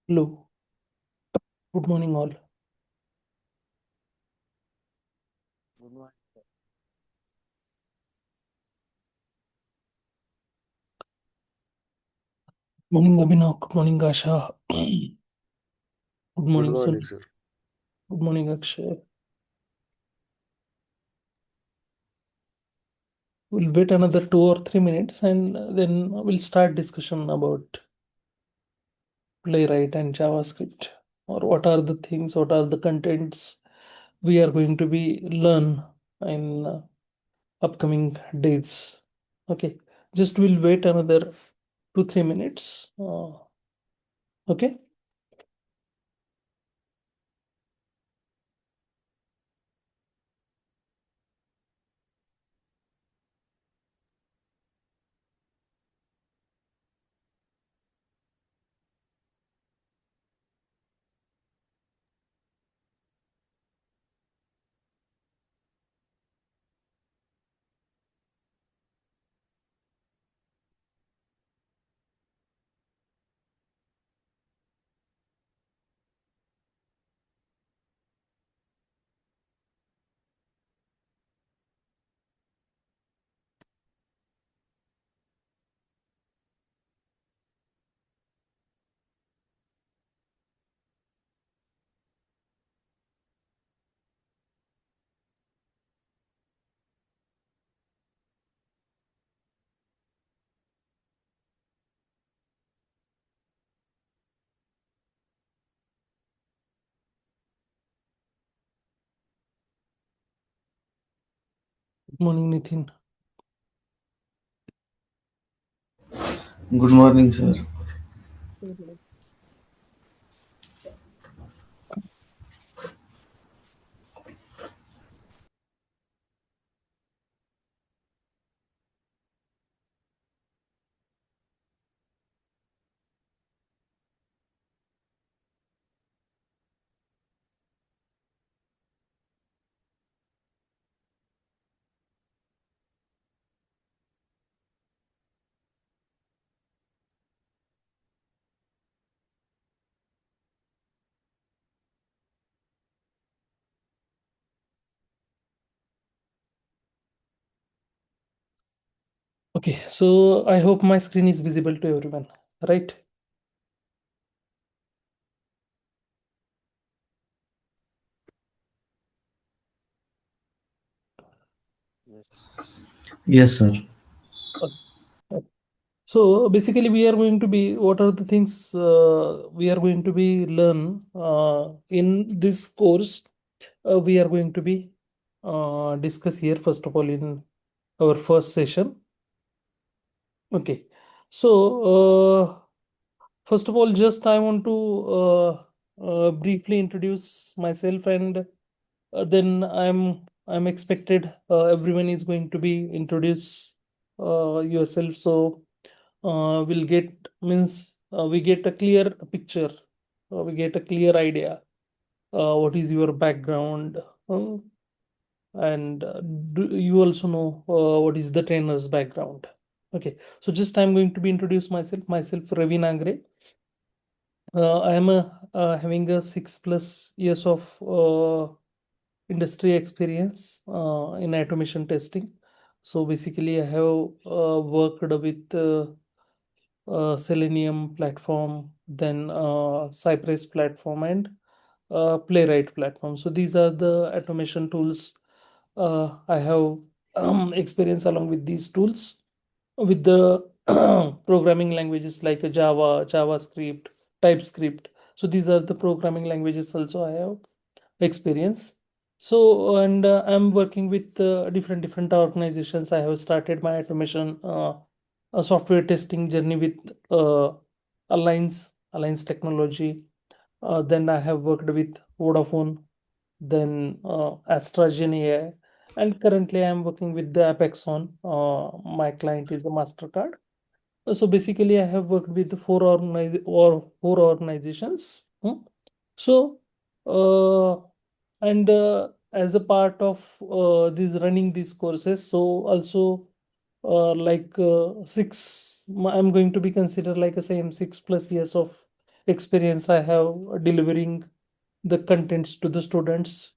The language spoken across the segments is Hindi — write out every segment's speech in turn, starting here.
Hello, good morning all. Good morning. Morning Abhinav, good morning Asha. Good Good morning morning, Sunny, sir. good morning Akshay. We'll wait another 2 or 3 minutes and then we'll start discussion about Playwright and JavaScript, or what are the things, what are the contents we are going to be learn in upcoming days. Okay, just we'll wait another 2 3 minutes. Okay. Good morning Nitin. Good morning, sir. Okay, so I hope my screen is visible to everyone, right? Yes. Yes, sir. Okay. So basically, we are going to be, what are the things we are going to be learn in this course? We are going to be discuss here first of all in our first session. Okay. So first of all, just I want to briefly introduce myself, and then I'm expected everyone is going to be introduce yourself. So we'll get means we get a clear picture, we get a clear idea what is your background, uh, and do you also know what is the trainer's background. Okay, so just I'm going to be introduce myself Ravi Nagre. I am having a 6+ years of industry experience in automation testing. So basically I have worked with Selenium platform, then Cypress platform, and Playwright platform. So these are the automation tools I have experience along with these tools, with the programming languages like Java, JavaScript, TypeScript. So these are the programming languages also I have experience. So, and I'm working with different organizations. I have started my automation software testing journey with Alliance Technology. Then I have worked with Vodafone, then Astragen AI, and currently I'm working with the Apexon. My client is the Mastercard. So basically, I have worked with four organizations. So, uh, and as a part of these running these courses, so also like I'm going to be considered like a same 6+ years of experience I have delivering the contents to the students.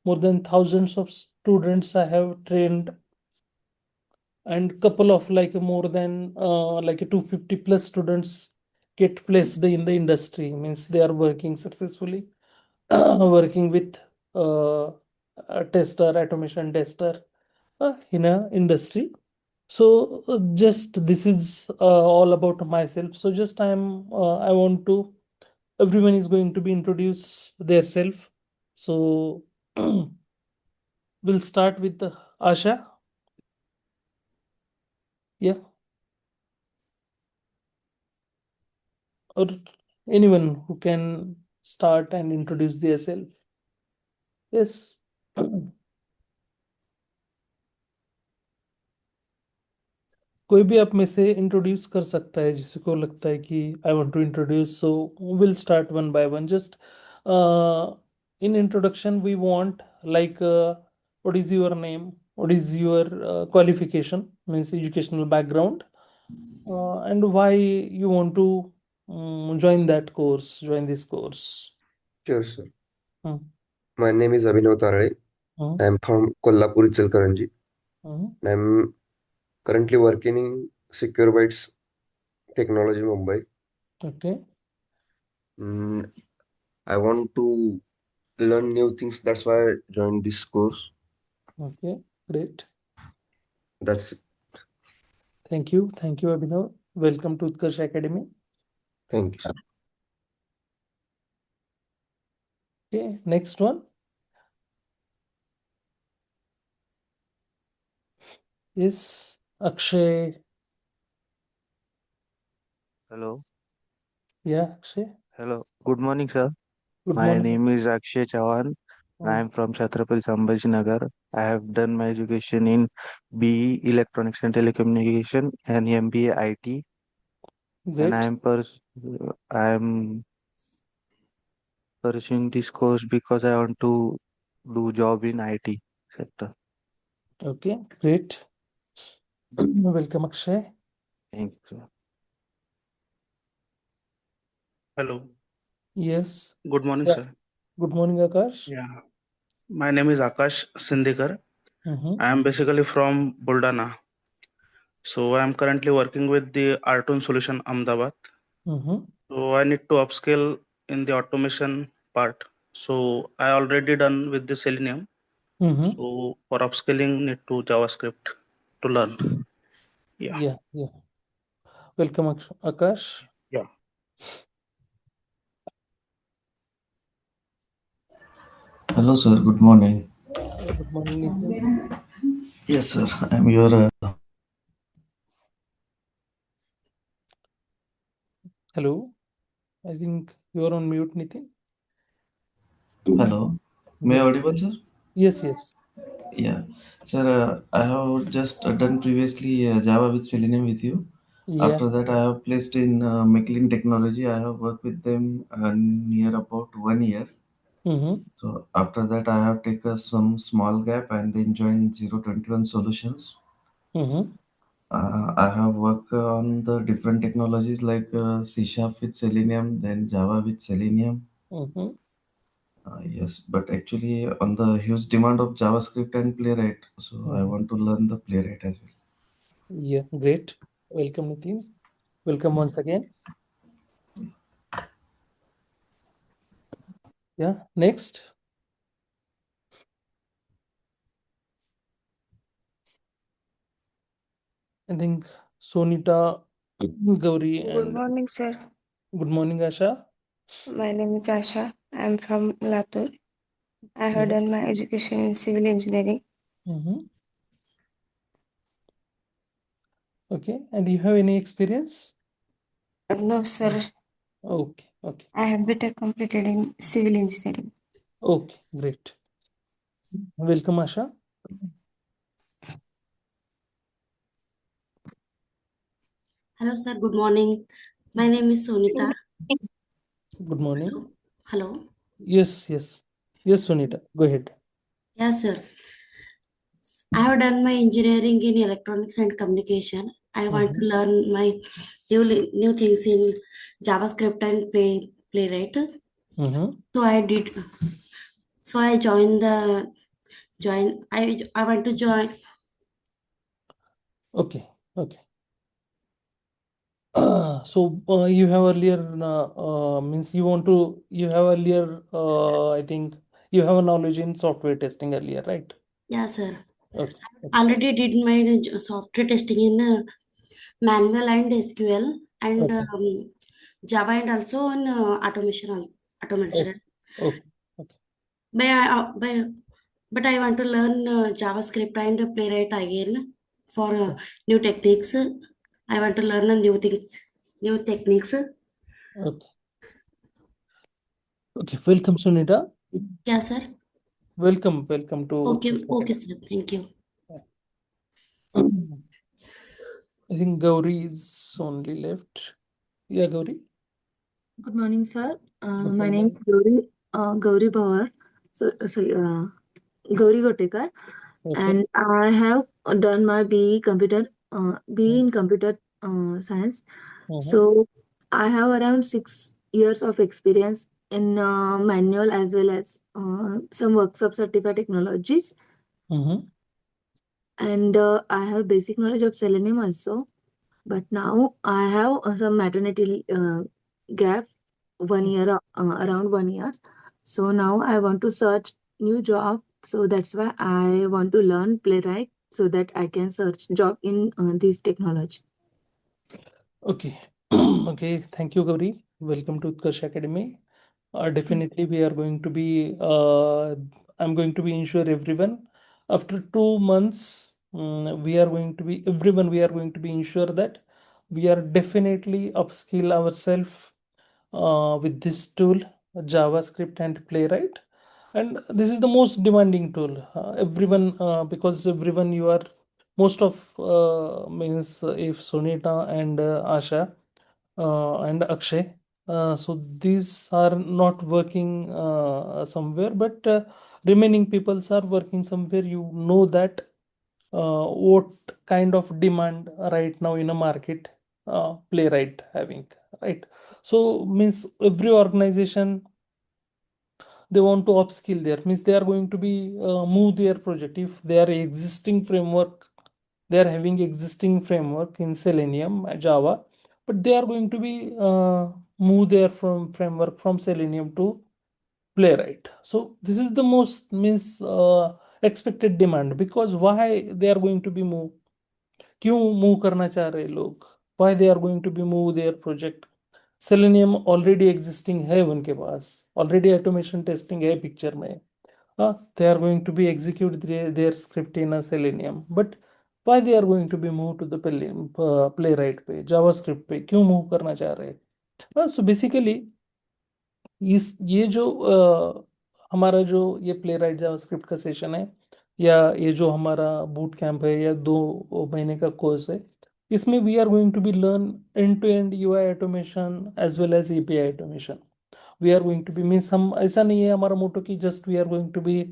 More than thousands of students I have trained, and couple of like more than like 250 plus students get placed in the industry. Means they are working successfully, working with a tester, automation tester in a industry. So just this is all about myself. So just I want to, everyone is going to be introduce their self. So we'll start with Asha. Yeah, or anyone who can start and introduce their self. Yes. कोई भी आप में से इंट्रोड्यूस कर सकता है जिसको लगता है कि I want to introduce. So will start one by one. Just in introduction we want like what is your name, what is your qualification, means educational background, and why you want to join this course. Sure, sir. Hmm. My name is Abhinav Tarade. Hmm. I am from Kolhapur, Ichalkaranji. Hmm. I am currently working in Secure Bytes Technology, Mumbai. Okay. I want to learn new things. That's why I joined this course. Okay, great. That's it. Thank you Abhinav. Welcome to Utkarsh Academy. Thank you, sir. Okay, next one. Yes, Akshay. Hello. Yeah, Akshay. Hello. Good morning, sir. Good My morning. name is Akshay Chavan. I am from Chhatrapati Sambhajinagar. I have done my education in BE Electronics and Telecommunication and MBA IT. Great. And I am pursuing this course because I want to do job in IT sector. Okay, great. Welcome, Akshay. Thank you, sir. Hello. Yes. Good morning, Yeah. sir. Good morning, Akash. Yeah. My name is Akash Sindhikar. Mm-hmm. I am basically from Buldana. So I am currently working with the Artun Solution Ahmedabad. Mm-hmm. So I need to upscale in the automation part. So I already done with the Selenium. Mm-hmm. So for upscaling, need to JavaScript to learn. Yeah. Welcome, Akash. Yeah. Hello, sir. Good morning. Good morning, Nitin. Yes, sir. I'm your. Hello. I think you are on mute, Nitin. Hello. May I Yeah. audible, sir? Yes. Yeah, sir. I have just done previously Java with Selenium with you. Yeah. After that, I have placed in McLean Technology. I have worked with them near about 1 year. Mm-hmm. So after that, I have taken some small gap and then joined 021 Solutions. Mm-hmm. I have worked on the different technologies like C# with Selenium, then Java with Selenium. Mm-hmm. Yes, but actually on the huge demand of JavaScript and Playwright, so I want to learn the Playwright as well. Yeah, great. Welcome, Nitin. Welcome once again. Yeah, next. I think Sonita, Gauri, Good and morning, sir. good morning, Asha. My name is Asha. I am from Latur. I have Yeah. done my education in civil engineering. Mm-hmm. Okay, and you have any experience? No, sir. Okay. I have BTech completed in civil engineering. Okay, great. Welcome, Asha. Hello, sir. Good morning. My name is Sonita. Good morning. Hello. Yes, Sonita, go ahead. Yes, sir. I have done my engineering in electronics and communication. I want to learn my new things in JavaScript and Playwright. Mm-hmm. So I did. So I join. I want to join. Okay. Okay. So you have earlier means you have earlier I think you have a knowledge in software testing earlier, right? Yeah, sir. Okay. Already did my software testing in manual and SQL and Okay. Java and also in automation. Okay. Okay. But but I want to learn JavaScript and Playwright again for new techniques. I want to learn new things, new techniques. Okay. Okay. Welcome, Sunita. Yeah, sir. Welcome to Okay, Utkarsh okay, Academy. sir. Thank you. I think Gauri is only left. Yeah, Gauri. Good morning, sir. Good My name morning. is Gauri Pawar. Sorry, Gauri Gotekar, Okay. and I have done my BE in computer science. So I have around 6 years of experience in manual as well as some workshop certified technologies, Mm-hmm. and I have basic knowledge of Selenium also. But now I have some maternity gap 1 year, around 1 year. So now I want to search new job. So that's why I want to learn Playwright so that I can search job in this technology. Okay. Okay. Thank you, Gauri. Welcome to Utkarsh Academy. Definitely, we are going to be. I'm going to be ensure everyone after 2 months. We are going to be everyone. We are going to be ensure that we are definitely upskill ourselves with this tool, JavaScript and Playwright. And this is the most demanding tool. Everyone, because everyone you are most of means if Sunita and Asha and Akshay. So these are not working somewhere, but remaining peoples are working somewhere. You know that what kind of demand right now in a market playwright having, right? So means every organization they want to upskill there means they are going to be move their project if they are existing framework they are having existing framework in Selenium Java, but they are going to be move their from framework from Selenium to Playwright. So this is the most means expected demand because why they are going to be move, क्यों मूव करना चाह रहे लोग, why they are going to be move their project. Selenium already existing है उनके पास, already automation testing है picture में. They are going to be execute their script in a Selenium, but why they are going to be moved to the Playwright पे, JavaScript पे क्यों move करना चाह रहे हैं. So basically इस ये जो हमारा जो ये प्लेराइट जावास्क्रिप्ट का सेशन है या ये जो हमारा बूट कैंप है या 2 महीने का कोर्स है, इसमें we are going to be learn end to end UI automation as well as API automation. We are going to be means हम ऐसा नहीं है हमारा मोटो कि just we are going to be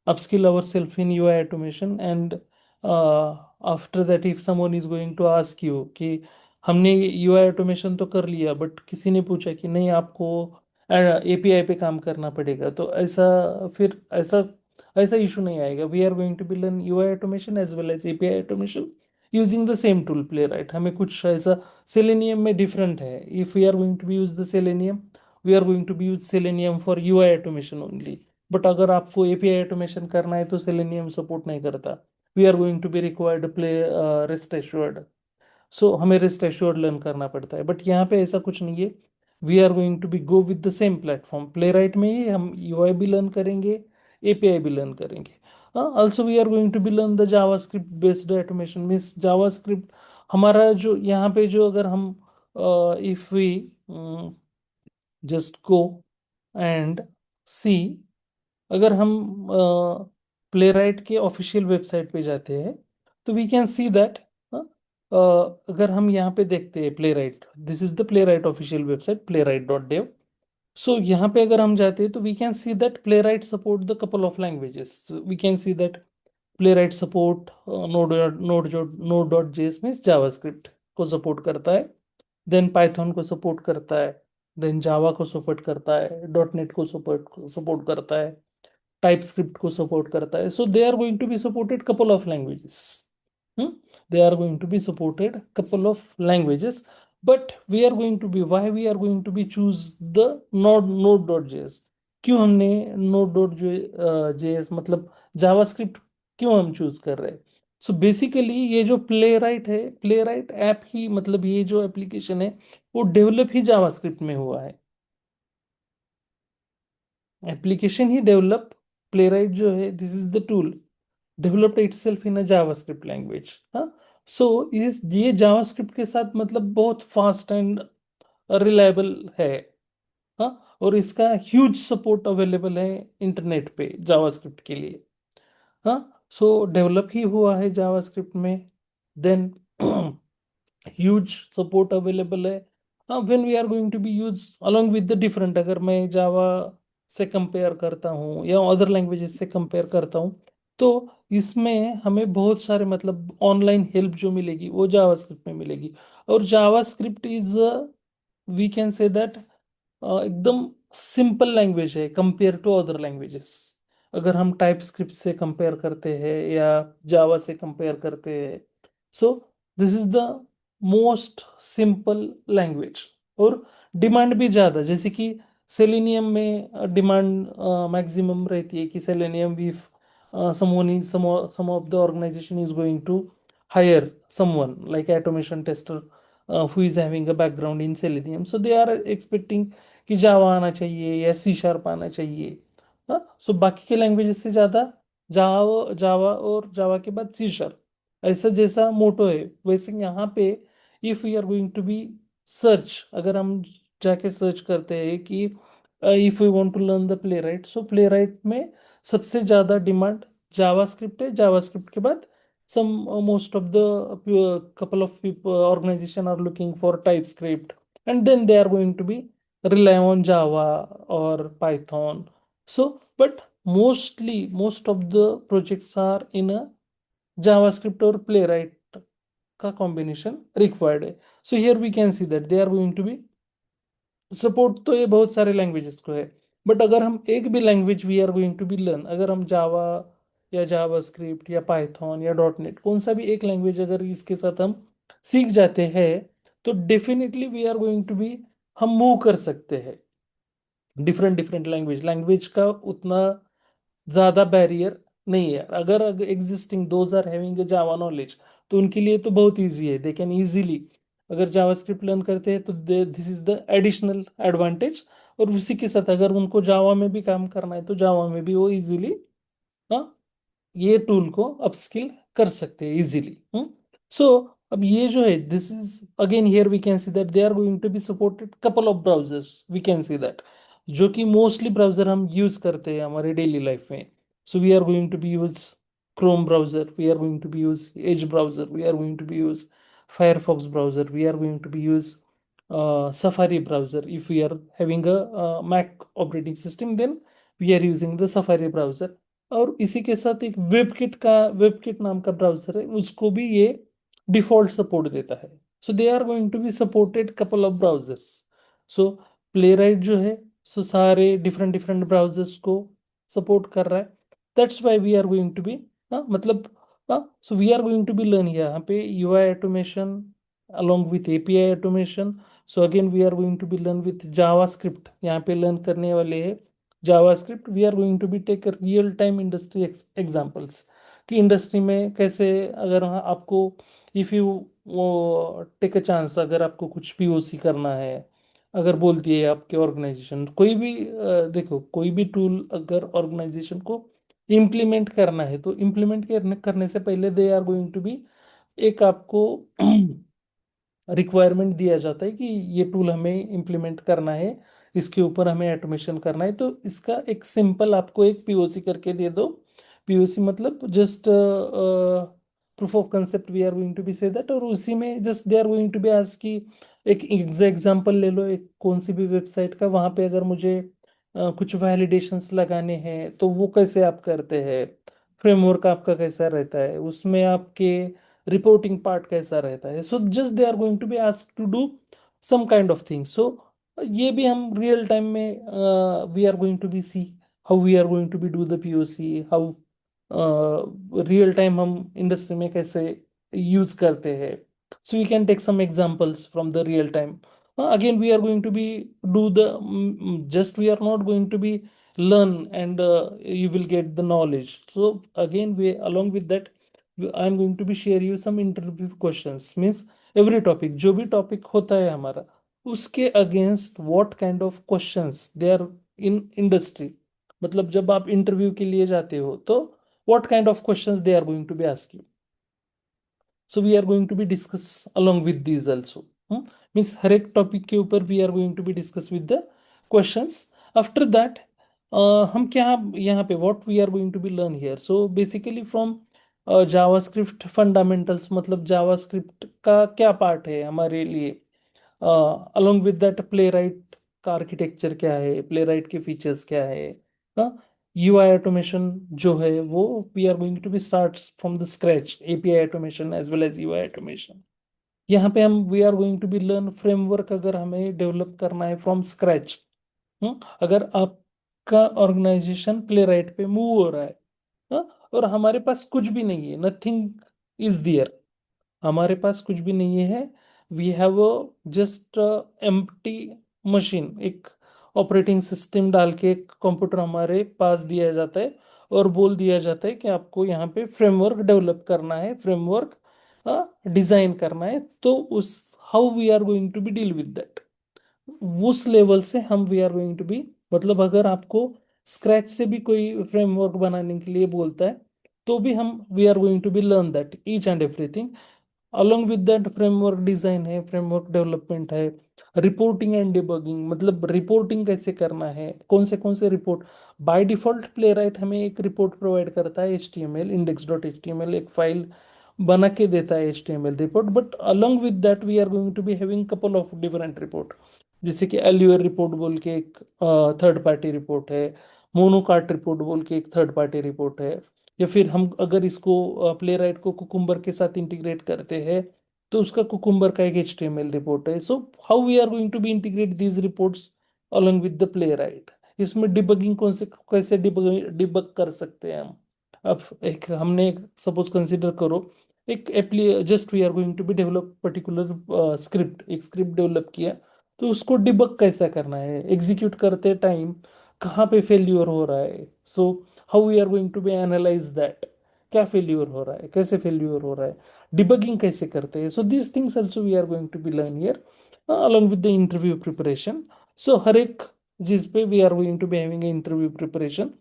upskill ourselves in UI automation and after that if someone is going to ask you कि हमने UI automation तो कर लिया बट किसी ने पूछा कि नहीं आपको एपीआई पे काम करना पड़ेगा, तो ऐसा फिर ऐसा ऐसा इशू नहीं आएगा. We are going to be learn UI automation as well as API automation using the same tool Playwright. हमें कुछ ऐसा सेलेनियम में डिफरेंट है. If we are going to be use the Selenium we are going to be use Selenium for UI automation only. But अगर आपको एपीआई ऑटोमेशन करना है तो सेलेनियम सपोर्ट नहीं करता. We are going to be required play rest assured. So हमें रेस्ट एश्योर्ड लर्न करना पड़ता है, बट यहाँ पे ऐसा कुछ नहीं है. We are going to be go with the same platform Playwright में ही हम यूआई भी लर्न करेंगे, एपीआई भी लर्न करेंगे. Also we are going to be learn the JavaScript based automation means JavaScript हमारा जो यहाँ पे जो अगर हम if we just go and see, अगर हम प्लेराइट के ऑफिशियल वेबसाइट पे जाते हैं तो वी कैन सी दैट अगर हम यहाँ पे देखते हैं Playwright, this is the Playwright official website playwright.dev. So यहाँ पे अगर हम जाते हैं तो we can see that Playwright support the couple of languages. We can see that Playwright support node.js means JavaScript. को सपोर्ट करता है, देन पाइथन को सपोर्ट करता है, देन जावा को सपोर्ट करता है, डॉट नेट को सपोर्ट करता है, टाइप स्क्रिप्ट को सपोर्ट करता है. So they are going to be supported couple of languages. They are going to be supported couple of languages, but we are going to be why we are going to be choose the node.js. क्यों हमने node.js मतलब जावास्क्रिप्ट क्यों हम चूज कर रहे हैं? सो बेसिकली ये जो प्ले राइट ऐप ही मतलब ये जो एप्लीकेशन है वो डेवलप ही जावास्क्रिप्ट में हुआ है. एप्लीकेशन ही डेवलप प्ले राइट जो है this is the tool developed itself in a JavaScript language. हाँ, सो ये JavaScript के साथ मतलब बहुत फास्ट एंड रिलायबल है. हाँ, और इसका ह्यूज सपोर्ट अवेलेबल है इंटरनेट पे JavaScript के लिए. हाँ, सो डेवलप ही हुआ है JavaScript में, देन ह्यूज सपोर्ट अवेलेबल है. हाँ, when we are going to be use along with the different, अगर मैं जावा से कंपेयर करता हूँ या अदर लैंग्वेजेस से कंपेयर करता हूँ तो इसमें हमें बहुत सारे मतलब ऑनलाइन हेल्प जो मिलेगी वो जावास्क्रिप्ट में मिलेगी. और JavaScript is we can say that एकदम सिंपल लैंग्वेज है कंपेयर टू अदर लैंग्वेजेस. अगर हम टाइप स्क्रिप्ट से कंपेयर करते हैं या जावा से कंपेयर करते हैं, so this is the most simple language. और डिमांड भी ज़्यादा, जैसे कि सेलेनियम में डिमांड मैक्सिमम रहती है कि Selenium we some of the organization is going to hire someone like automation tester who is having a background in Selenium, so they are expecting कि जावा आना चाहिए या सी शार्प आना चाहिए. हाँ, सो बाकी के लैंग्वेजेस से ज़्यादा जावा जावा और जावा के बाद सी शार्प, ऐसा जैसा मोटो है वैसे यहाँ पे if we are going to be search, अगर हम जाके सर्च करते हैं कि if we want to learn the Playwright, so Playwright में सबसे ज़्यादा डिमांड जावास्क्रिप्ट है. जावास्क्रिप्ट के बाद some most of the couple of people organization are looking for TypeScript, and then they are going to be rely on Java or Python. So but most of the projects are in a JavaScript or Playwright का combination required है. So here we can see that they are going to be support तो ये बहुत सारे लैंग्वेजेस को है, बट अगर हम एक भी language we are going to be learn, अगर हम जावा या जावास्क्रिप्ट या पाइथन या डॉट नेट कोई सा भी एक लैंग्वेज अगर इसके साथ हम सीख जाते हैं तो definitely we are going to be हम मूव कर सकते हैं डिफरेंट लैंग्वेज का उतना ज़्यादा बैरियर नहीं है. अगर existing those are having Java knowledge तो उनके लिए तो बहुत ईजी है, दे कैन ईजिली अगर जावास्क्रिप्ट लर्न करते हैं तो this is the additional advantage. और उसी के साथ अगर उनको जावा में भी काम करना है तो जावा में भी वो इजीली हाँ ये टूल को अपस्किल कर सकते हैं इजीली. सो अब ये जो है this is again here we can see that they are going to be supported couple of browsers, we can see that जो कि मोस्टली ब्राउजर हम यूज करते हैं हमारे डेली लाइफ में. So we are going to be use Chrome browser, we are going to be use Edge browser, we are going to be use Firefox browser, we are going to be use Safari browser. If we are having a Mac operating system, then we are using the Safari browser. और इसी के साथ एक वेबकिट नाम का ब्राउजर है, उसको भी ये डिफॉल्ट सपोर्ट देता है. So they are going to be supported couple of browsers. So Playwright जो है सो सारे डिफरेंट ब्राउजर्स को सपोर्ट कर रहा है. That's why we are going to be मतलब so we are going to be learn यहाँ पे UI automation along with API automation. So again we are going to be learn with JavaScript, यहाँ पे लर्न करने वाले हैं JavaScript. We are going to be take a real time industry examples कि इंडस्ट्री में कैसे अगर आपको if you take a chance, अगर आपको कुछ POC करना है, अगर बोलती है आपके ऑर्गेनाइजेशन कोई भी देखो कोई भी टूल अगर ऑर्गेनाइजेशन को इम्प्लीमेंट करना है तो इम्प्लीमेंट करने से पहले they are going to be एक आपको रिक्वायरमेंट दिया जाता है कि ये टूल हमें इम्प्लीमेंट करना है, इसके ऊपर हमें ऑटोमेशन करना है. तो इसका एक सिंपल आपको एक POC करके दे दो. POC मतलब just proof of concept we are going to be say that, और उसी में just they are going to be ask कि एक एग्जाम्पल ले लो एक कौन सी भी वेबसाइट का, वहाँ पे अगर मुझे कुछ वैलिडेशंस लगाने हैं तो वो कैसे आप करते हैं, फ्रेमवर्क आपका कैसा रहता है, उसमें आपके रिपोर्टिंग पार्ट कैसा रहता है. So just they are going to be asked to do some kind of thing. So ये भी हम रियल टाइम में we are going to be see how we are going to be do the POC, how real time हम इंडस्ट्री में कैसे यूज करते हैं. So we can take some examples from the real time. Again we are going to be do the just we are not going to be learn and you will get the knowledge. So again we along with that I am going to be share you some interview questions. Means every topic जो भी topic होता है हमारा उसके against what kind of questions they are in industry. मतलब जब आप इंटरव्यू के लिए जाते हो तो what kind of questions they are going to be ask you. So we are going to be discuss along with these also. Means हर एक टॉपिक के ऊपर we are going to be discuss with the questions. After that हम क्या यहाँ पे what we are going to be learn here. So basically from JavaScript fundamentals मतलब JavaScript का क्या पार्ट है हमारे लिए. Along with that playwright का आर्किटेक्चर क्या है, playwright के फीचर्स क्या है. UI automation जो है वो we are going to be start from the scratch API automation as well as UI automation. यहाँ पे हम we are going to be learn framework अगर हमें डेवलप करना है from scratch. अगर आपका ऑर्गेनाइजेशन प्लेराइट पे मूव हो रहा है और हमारे पास कुछ भी नहीं है, नथिंग इज देयर, हमारे पास कुछ भी नहीं है, we have just empty machine, एक ऑपरेटिंग सिस्टम डाल के एक कंप्यूटर हमारे पास दिया जाता है और बोल दिया जाता है कि आपको यहाँ पे फ्रेमवर्क डेवलप करना है, फ्रेमवर्क डिजाइन करना है. तो उस how we are going to be deal with that, उस लेवल से हम we are going to be, मतलब अगर आपको स्क्रैच से भी कोई फ्रेमवर्क बनाने के लिए बोलता है तो भी हम we are going to be learn that each and everything. Along with that framework design है, फ्रेमवर्क डेवलपमेंट है, रिपोर्टिंग एंड डिबगिंग, मतलब रिपोर्टिंग कैसे करना है, कौन से रिपोर्ट. बाय डिफॉल्ट प्लेराइट हमें एक रिपोर्ट प्रोवाइड करता है HTML index.html, एक फाइल बना के देता है HTML report. But along with that we are going to be having couple of different report, जैसे कि एल्यूर रिपोर्ट बोल के एक थर्ड पार्टी रिपोर्ट है, मोनोकार्ट रिपोर्ट बोल के एक थर्ड पार्टी रिपोर्ट है, या फिर हम अगर इसको प्लेराइट को कुकुम्बर के साथ इंटीग्रेट करते हैं तो उसका कुकुम्बर का एक HTML रिपोर्ट है. So how we are going to be integrate these reports along with the Playwright. इसमें डिबगिंग कौन से कैसे डिबग कर सकते हैं हम. अब एक हमने सपोज कंसिडर करो एक just we are going to be develop particular script, एक स्क्रिप्ट डेवलप किया तो उसको डिबग कैसा करना है, एग्जीक्यूट करते टाइम कहाँ पे फेल्यूर हो रहा है. So how we are going to be analyse that, क्या फेल्यूर हो रहा है, कैसे फेल्यूर हो रहा है, डिबगिंग कैसे करते हैं. So these things also we are going to be learn here along with the interview preparation. So हर एक चीज पे we are going to be having an interview preparation.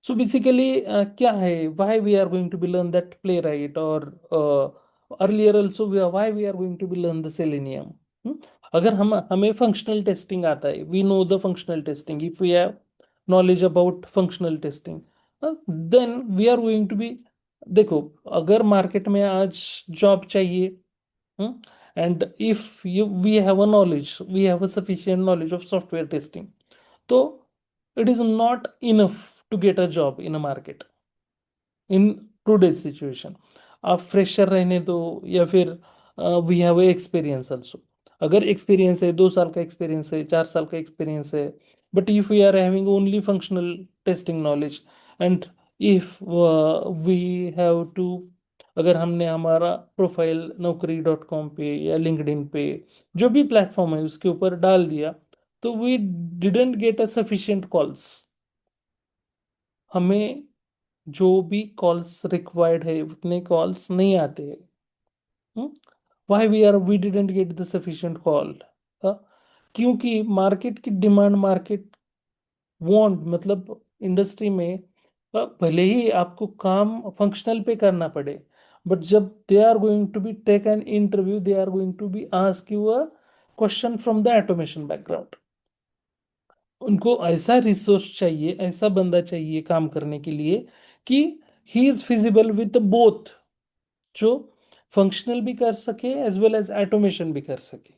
So basically क्या है, why we are going to be learn that playwright or earlier also why we are going to be learn the Selenium. अगर हमें फंक्शनल टेस्टिंग आता है, we know the functional testing, if we have knowledge about functional testing, then we are going to be, देखो अगर मार्केट में आज जॉब चाहिए and if we have a knowledge, we have a sufficient knowledge of software testing, so it is not enough to get a job in a market in today's situation. आप फ्रेशर रहने दो या फिर वी हैव एक्सपीरियंस ऑल्सो. अगर एक्सपीरियंस है, 2 साल का एक्सपीरियंस है, 4 साल का एक्सपीरियंस है, but if we are having only functional testing knowledge and if we have to, अगर हमने हमारा प्रोफाइल naukri.com पे या लिंक्डइन पे जो भी प्लेटफॉर्म है उसके ऊपर डाल दिया तो we didn't get a sufficient calls. हमें जो भी कॉल्स रिक्वायर्ड है उतने कॉल्स नहीं आते हैं. Why we didn't get the sufficient call, क्योंकि मार्केट की डिमांड, मार्केट वांट, मतलब इंडस्ट्री में भले ही आपको काम फंक्शनल पे करना पड़े बट जब they are going to be take an interview they are going to be ask you a question from the automation background. उनको ऐसा रिसोर्स चाहिए, ऐसा बंदा चाहिए काम करने के लिए कि he is feasible with both, जो फंक्शनल भी कर सके एज वेल एज ऑटोमेशन भी कर सके,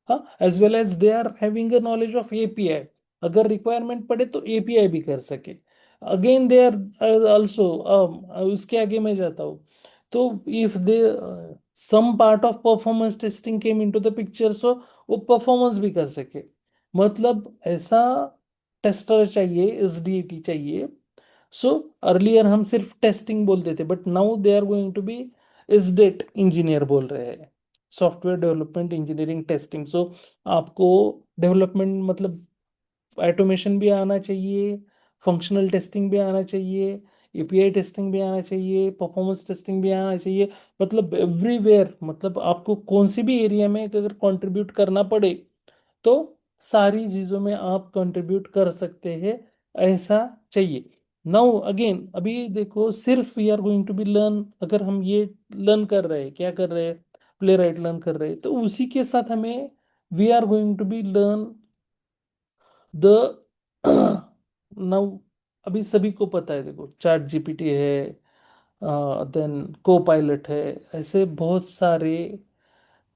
हाँ, as well as they are having a knowledge of API, अगर रिक्वायरमेंट पड़े तो API भी कर सके. अगेन दे आर ऑल्सो, उसके आगे मैं जाता हूँ तो if they some part of performance testing came into the picture, so वो परफॉर्मेंस भी कर सके, मतलब ऐसा टेस्टर चाहिए, एसडीएटी चाहिए। सो अर्लियर हम सिर्फ टेस्टिंग बोलते थे, but now they are going to be SDET engineer बोल रहे हैं, software development engineering testing. So आपको डेवलपमेंट मतलब ऑटोमेशन भी आना चाहिए, फंक्शनल टेस्टिंग भी आना चाहिए, एपीआई टेस्टिंग भी आना चाहिए, परफॉर्मेंस टेस्टिंग भी आना चाहिए, मतलब एवरीवेयर, मतलब आपको कौन सी भी एरिया में अगर कंट्रीब्यूट करना पड़े तो सारी चीज़ों में आप कंट्रीब्यूट कर सकते हैं, ऐसा चाहिए। नाउ अगेन अभी देखो, सिर्फ we are going to be learn, अगर हम ये लर्न कर रहे हैं, क्या कर रहे हैं, प्ले राइट लर्न कर रहे हैं, तो उसी के साथ हमें we are going to be learn the now, अभी सभी को पता है, देखो चैट जीपीटी है, देन को पायलट है, ऐसे बहुत सारे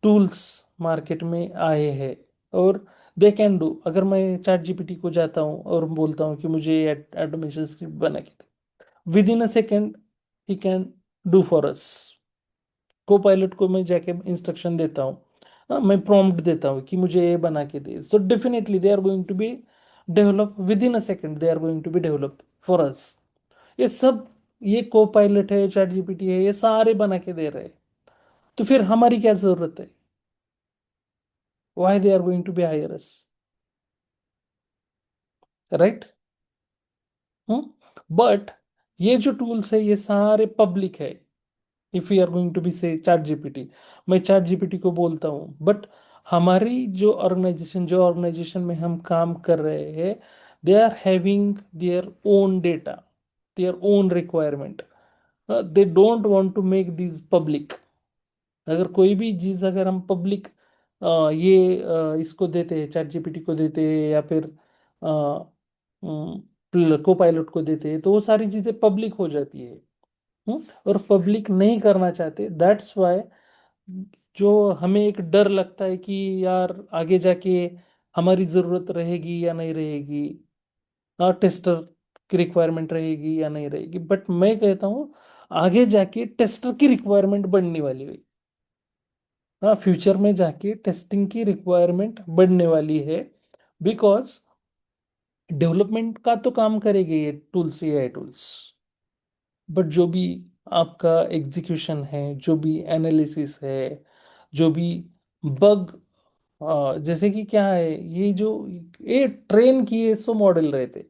टूल्स मार्केट में आए हैं, और दे कैन डू। अगर मैं चैट जीपीटी को जाता हूँ और बोलता हूँ कि मुझे ऑटोमेशन स्क्रिप्ट बना के दे, विद इन अ सेकेंड ही can do for us. Copilot को मैं जाके इंस्ट्रक्शन देता हूँ, मैं प्रॉम्प्ट देता हूँ कि मुझे ये बना के दे, so definitely they are going to be develop within a second, they are going to be develop for us. ये सब, ये को पायलट है, चैट जीपीटी है, ये सारे बना के दे रहे हैं, तो फिर हमारी क्या जरूरत है? Why they are going to be hire us, right? But ये जो टूल्स है ये सारे पब्लिक है। If you are going to be say ChatGPT, मैं चैट जीपीटी को बोलता हूँ, बट हमारी जो ऑर्गेनाइजेशन में हम काम कर रहे हैं, they are having their own data, their own requirement, they don't want to make this public. अगर कोई भी चीज़ अगर हम पब्लिक ये इसको देते हैं, चैट जीपीटी को देते हैं, या फिर को पायलट को देते हैं, तो वो सारी चीज़ें पब्लिक हो जाती है। और पब्लिक नहीं करना चाहते, दैट्स वाई जो हमें एक डर लगता है कि यार आगे जाके हमारी ज़रूरत रहेगी या नहीं रहेगी, टेस्टर की रिक्वायरमेंट रहेगी या नहीं रहेगी, बट मैं कहता हूँ आगे जाके टेस्टर की रिक्वायरमेंट बढ़ने वाली है। हाँ, फ्यूचर में जाके टेस्टिंग की रिक्वायरमेंट बढ़ने वाली है, बिकॉज डेवलपमेंट का तो काम करेंगे ये टूल्स, एआई टूल्स, बट जो भी आपका एग्जीक्यूशन है, जो भी एनालिसिस है, जो भी बग, जैसे कि क्या है, ये जो ये ट्रेन किए सो मॉडल रहते,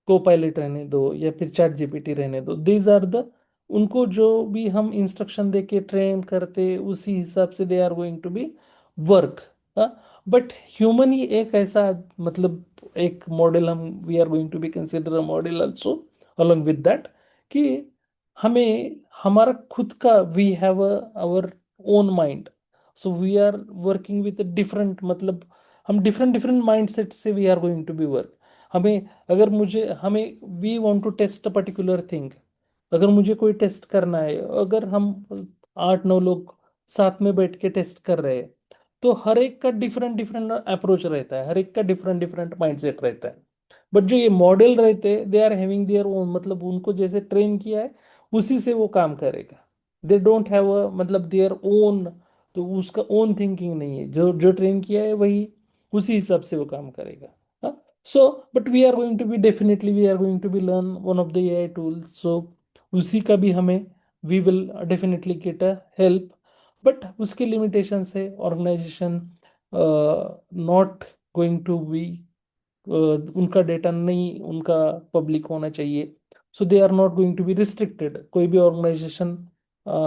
को पायलट रहने दो या फिर चैट जीपीटी रहने दो, दीज आर द, उनको जो भी हम इंस्ट्रक्शन दे के ट्रेन करते उसी हिसाब से they are going to be work. But human ही एक ऐसा, मतलब एक मॉडल, हम we are going to be consider a model also along with that, कि हमें हमारा खुद का, we have our own mind, so we are working with different, मतलब हम डिफरेंट डिफरेंट माइंडसेट से we are going to be work. हमें, अगर मुझे हमें we want to test a particular thing, अगर मुझे कोई टेस्ट करना है, अगर हम 8-9 लोग साथ में बैठ के टेस्ट कर रहे हैं, तो हर एक का डिफरेंट डिफरेंट अप्रोच रहता है, हर एक का डिफरेंट डिफरेंट माइंडसेट रहता है। बट जो ये मॉडल रहते हैं, they are having their own, मतलब उनको जैसे ट्रेन किया है उसी से वो काम करेगा। दे डोंट हैव अ, मतलब देयर ओन, तो उसका ओन थिंकिंग नहीं है, जो जो ट्रेन किया है वही उसी हिसाब से वो काम करेगा। So but we are going to be, definitely we are going to be learn one of the AI tools, so उसी का भी हमें we will definitely get a help, but उसके limitations है, organization not going to be उनका डेटा नहीं उनका पब्लिक होना चाहिए, so they are not going to be restricted. कोई भी ऑर्गेनाइजेशन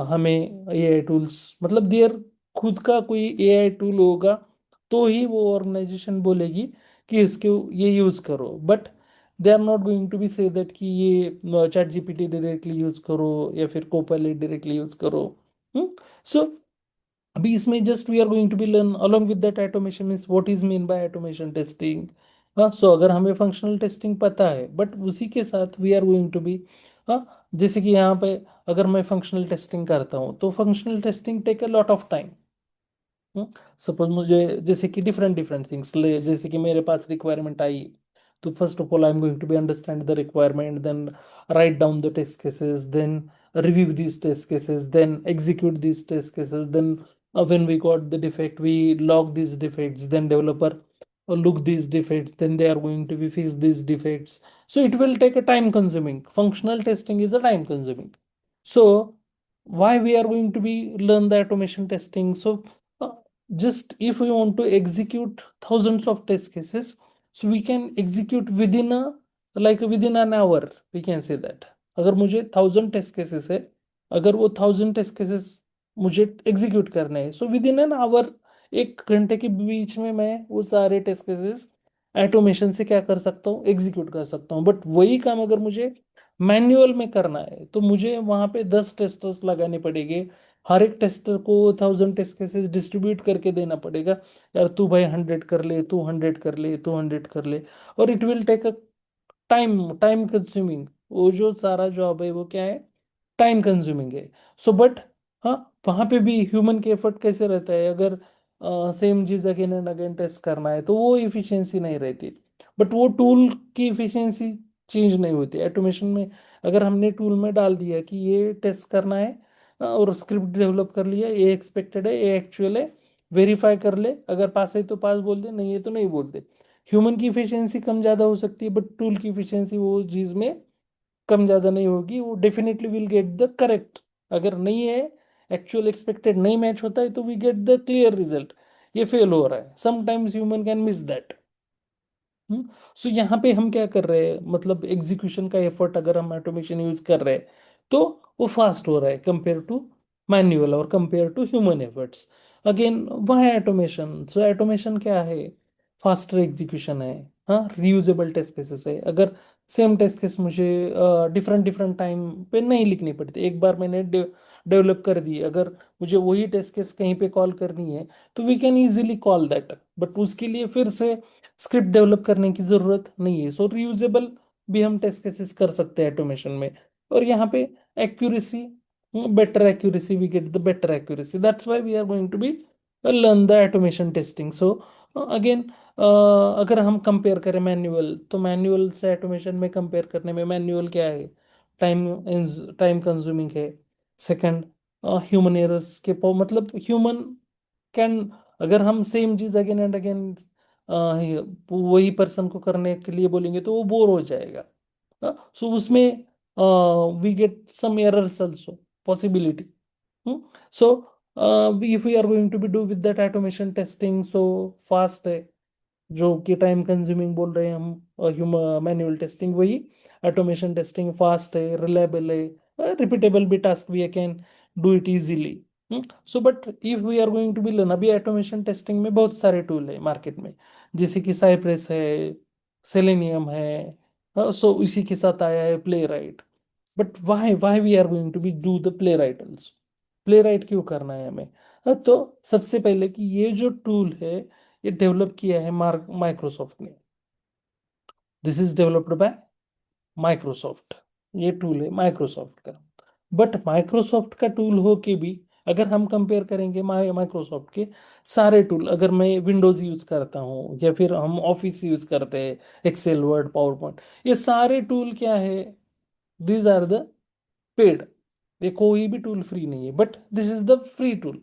हमें एआई टूल्स, मतलब देयर खुद का कोई एआई टूल होगा तो ही वो ऑर्गेनाइजेशन बोलेगी कि इसके ये यूज करो, but they are not going to be say that कि ये चैट जीपीटी डायरेक्टली यूज करो या फिर कोपायलट डायरेक्टली यूज करो। सो अभी इसमें just we are going to be learn along with that automation means what is mean by automation testing. हाँ, सो अगर हमें फंक्शनल टेस्टिंग पता है, बट उसी के साथ we are going to be, हाँ, जैसे कि यहाँ पे अगर मैं फंक्शनल टेस्टिंग करता हूँ तो functional testing take a lot of time. Suppose मुझे जैसे कि डिफरेंट डिफरेंट थिंग्स ले, जैसे कि मेरे पास रिक्वायरमेंट आई, तो first of all I am going to be understand the requirement, then write down the test cases, then review these test cases, then execute these test cases, then when we got the defect, we log these defects, then developer look these defects, then they are going to be fix these defects. So it will take a time consuming. Functional testing is a time consuming. So why we are going to be learn the automation testing? So just if we want to execute thousands of test cases, so we can execute within a within an hour, we can say that. अगर मुझे 1000 टेस्ट केसेस है, अगर वो 1000 टेस्ट केसेस मुझे एग्जीक्यूट करने हैं, so with in an hour, 1 घंटे के बीच में मैं वो सारे टेस्ट केसेस ऑटोमेशन से क्या कर सकता हूँ, एग्जीक्यूट कर सकता हूँ. बट वही काम अगर मुझे मैन्युअल में करना है तो मुझे वहां पे 10 टेस्टर्स लगाने पड़ेंगे. हर एक टेस्टर को 1000 टेस्ट केसेस डिस्ट्रीब्यूट करके देना पड़ेगा. यार तू भाई 100 कर ले, तू 100 कर ले, तू 100 कर ले, और it will take a time consuming. वो जो सारा जॉब है वो क्या है, टाइम कंज्यूमिंग है. सो बट हाँ, वहाँ पे भी ह्यूमन के एफर्ट कैसे रहता है, अगर सेम चीज अगेन एंड अगेन टेस्ट करना है तो वो इफिशियंसी नहीं रहती. बट वो टूल की इफिशियंसी चेंज नहीं होती ऑटोमेशन में. अगर हमने टूल में डाल दिया कि ये टेस्ट करना है और स्क्रिप्ट डेवलप कर लिया, ये एक्सपेक्टेड है, ये एक्चुअल है, वेरीफाई कर ले, अगर पास है तो पास बोल दे, नहीं है तो नहीं बोल दे. ह्यूमन की इफिशियंसी कम ज़्यादा हो सकती है, बट टूल की इफिशियंसी वो चीज़ में कम ज़्यादा नहीं होगी. वो definitely will get the correct. अगर नहीं है, एक्चुअल एक्सपेक्टेड नहीं मैच होता है, तो we get the clear result, ये फेल हो रहा है. Sometimes human can miss that. So यहाँ पे हम क्या कर रहे हैं, मतलब एग्जीक्यूशन का एफर्ट अगर हम ऑटोमेशन यूज कर रहे हैं तो वो फास्ट हो रहा है कंपेयर टू मैन्युअल और compare to human efforts. Again वह है ऑटोमेशन. सो ऑटोमेशन क्या है, फास्टर एग्जीक्यूशन है. हाँ, रीयूजेबल टेस्ट केसेस है. अगर सेम टेस्ट केस मुझे डिफरेंट डिफरेंट टाइम पे नहीं लिखनी पड़ती, एक बार मैंने डेवलप कर दी, अगर मुझे वही टेस्ट केस कहीं पे कॉल करनी है तो we can easily call that. But उसके लिए फिर से स्क्रिप्ट डेवलप करने की जरूरत नहीं है. सो रीयूजेबल भी हम टेस्ट केसेस कर सकते हैं ऑटोमेशन में. और यहाँ पे accuracy, better accuracy, we get the better accuracy. That's why we are going to be learn the automation testing. So again अगर हम कंपेयर करें मैन्युअल, तो मैन्युअल से ऑटोमेशन में कंपेयर करने में मैन्युअल क्या है, टाइम टाइम कंज्यूमिंग है. सेकंड, ह्यूमन एरर्स के मतलब ह्यूमन कैन, अगर हम सेम चीज अगेन एंड अगेन वही पर्सन को करने के लिए बोलेंगे तो वो बोर हो जाएगा. सो उसमें we get some errors also, possibility. So if we are going to be do with that automation testing, so fast है, जो कि टाइम कंज्यूमिंग बोल रहे हैं हम. मैन्युअल टेस्टिंग वही, ऑटोमेशन टेस्टिंग फास्ट है, रिलायबल है, रिपीटेबल भी टास्क भी can do it easily. So but if we are going to be learn, अभी ऑटोमेशन टेस्टिंग में बहुत सारे टूल है मार्केट में, जैसे कि साइप्रेस है, सेलेनियम है, सो इसी के साथ आया है Playwright. But why we are going to be do the Playwright also. Playwright क्यों करना है हमें? तो सबसे पहले कि ये जो टूल है ये डेवलप किया है माइक्रोसॉफ्ट ने. This is developed by Microsoft. ये टूल है माइक्रोसॉफ्ट का. बट माइक्रोसॉफ्ट का टूल हो के भी अगर हम कंपेयर करेंगे माइक्रोसॉफ्ट के सारे टूल, अगर मैं विंडोज यूज करता हूँ या फिर हम ऑफिस यूज करते हैं, एक्सेल, वर्ड, पावर पॉइंट, ये सारे टूल क्या है, दीज आर द पेड. ये कोई भी टूल फ्री नहीं है, but this is the free tool.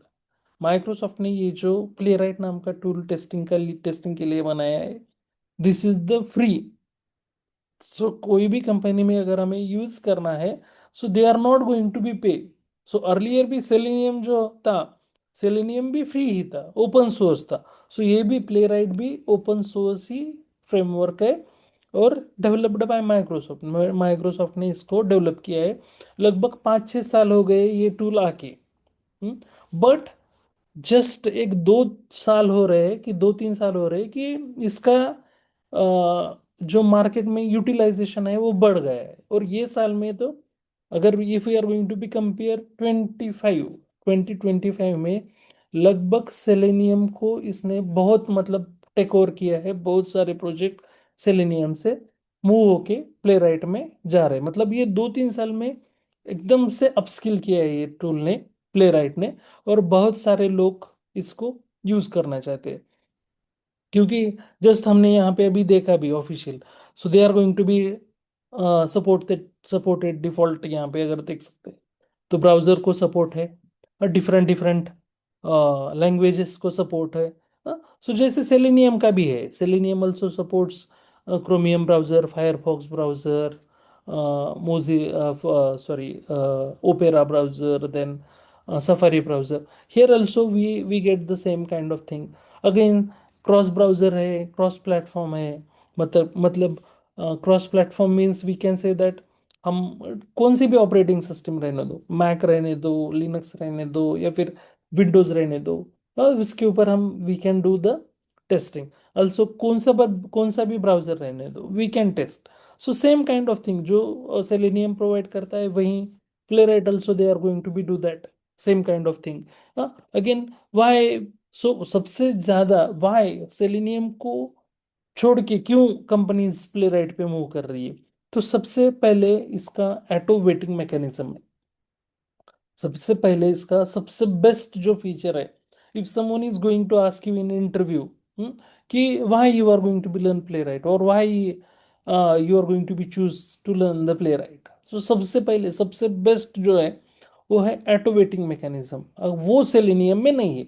Microsoft ने ये जो प्लेराइट नाम का टूल टेस्टिंग के लिए बनाया है, this is the free. So कोई भी कंपनी में अगर हमें यूज करना है, so they are not going to be pay. So earlier भी सेलेनियम जो था, सेलेनियम भी फ्री ही था, ओपन सोर्स था. सो ये भी प्लेराइट भी ओपन सोर्स ही फ्रेमवर्क है और डेवलप्ड बाय माइक्रोसॉफ्ट. माइक्रोसॉफ्ट ने इसको डेवलप किया है. लगभग 5-6 साल हो गए ये टूल आके. बट जस्ट 1-2 साल हो रहे हैं कि 2-3 साल हो रहे हैं कि इसका जो मार्केट में यूटिलाइजेशन है वो बढ़ गया है. और ये साल में तो अगर if we are going to be compare 2025 में लगभग सेलेनियम को इसने बहुत मतलब टेक ओवर किया है. बहुत सारे प्रोजेक्ट सेलेनियम से मूव होके प्लेराइट में जा रहे हैं. मतलब ये 2-3 साल में एकदम से अपस्किल किया है ये टूल ने, प्लेराइट ने. और बहुत सारे लोग इसको यूज करना चाहते हैं क्योंकि जस्ट हमने यहाँ पे अभी देखा भी official. So they are going to be supported default, यहाँ पे अगर देख सकते हैं तो ब्राउजर को सपोर्ट है, डिफरेंट डिफरेंट लैंग्वेजेस को सपोर्ट है। सो जैसे सेलेनियम का भी है, Selenium also supports Chromium browser, Firefox browser, मोजी sorry opera browser, then safari browser. Here also we get the same kind of thing. Again cross browser है, क्रॉस प्लेटफॉर्म है। मतलब cross platform means we can say that हम कौन सी भी ऑपरेटिंग सिस्टम रहने दो, मैक रहने दो, लिनक्स रहने दो, या फिर विंडोज रहने दो, इसके ऊपर हम we can do the testing. Also कौन सा भी ब्राउजर रहने दो, we can test. So same kind of thing जो सेलेनियम प्रोवाइड करता है, वहीं Playwright also they are going to be do that same kind of thing. Again why, so सबसे ज्यादा वाई सेलेनियम को छोड़ के क्यों कंपनीज प्लेराइट पे मूव कर रही है? तो सबसे पहले इसका ऑटो वेटिंग मैकेनिज्म है। सबसे पहले इसका सबसे बेस्ट जो फीचर है, if someone is going to ask you in interview कि why you are going to be learn Playwright, और why you are going to be choose to learn the Playwright, तो सबसे पहले सबसे बेस्ट जो है वो है ऑटो वेटिंग मैकेनिज्म। वो सेलेनियम में नहीं है।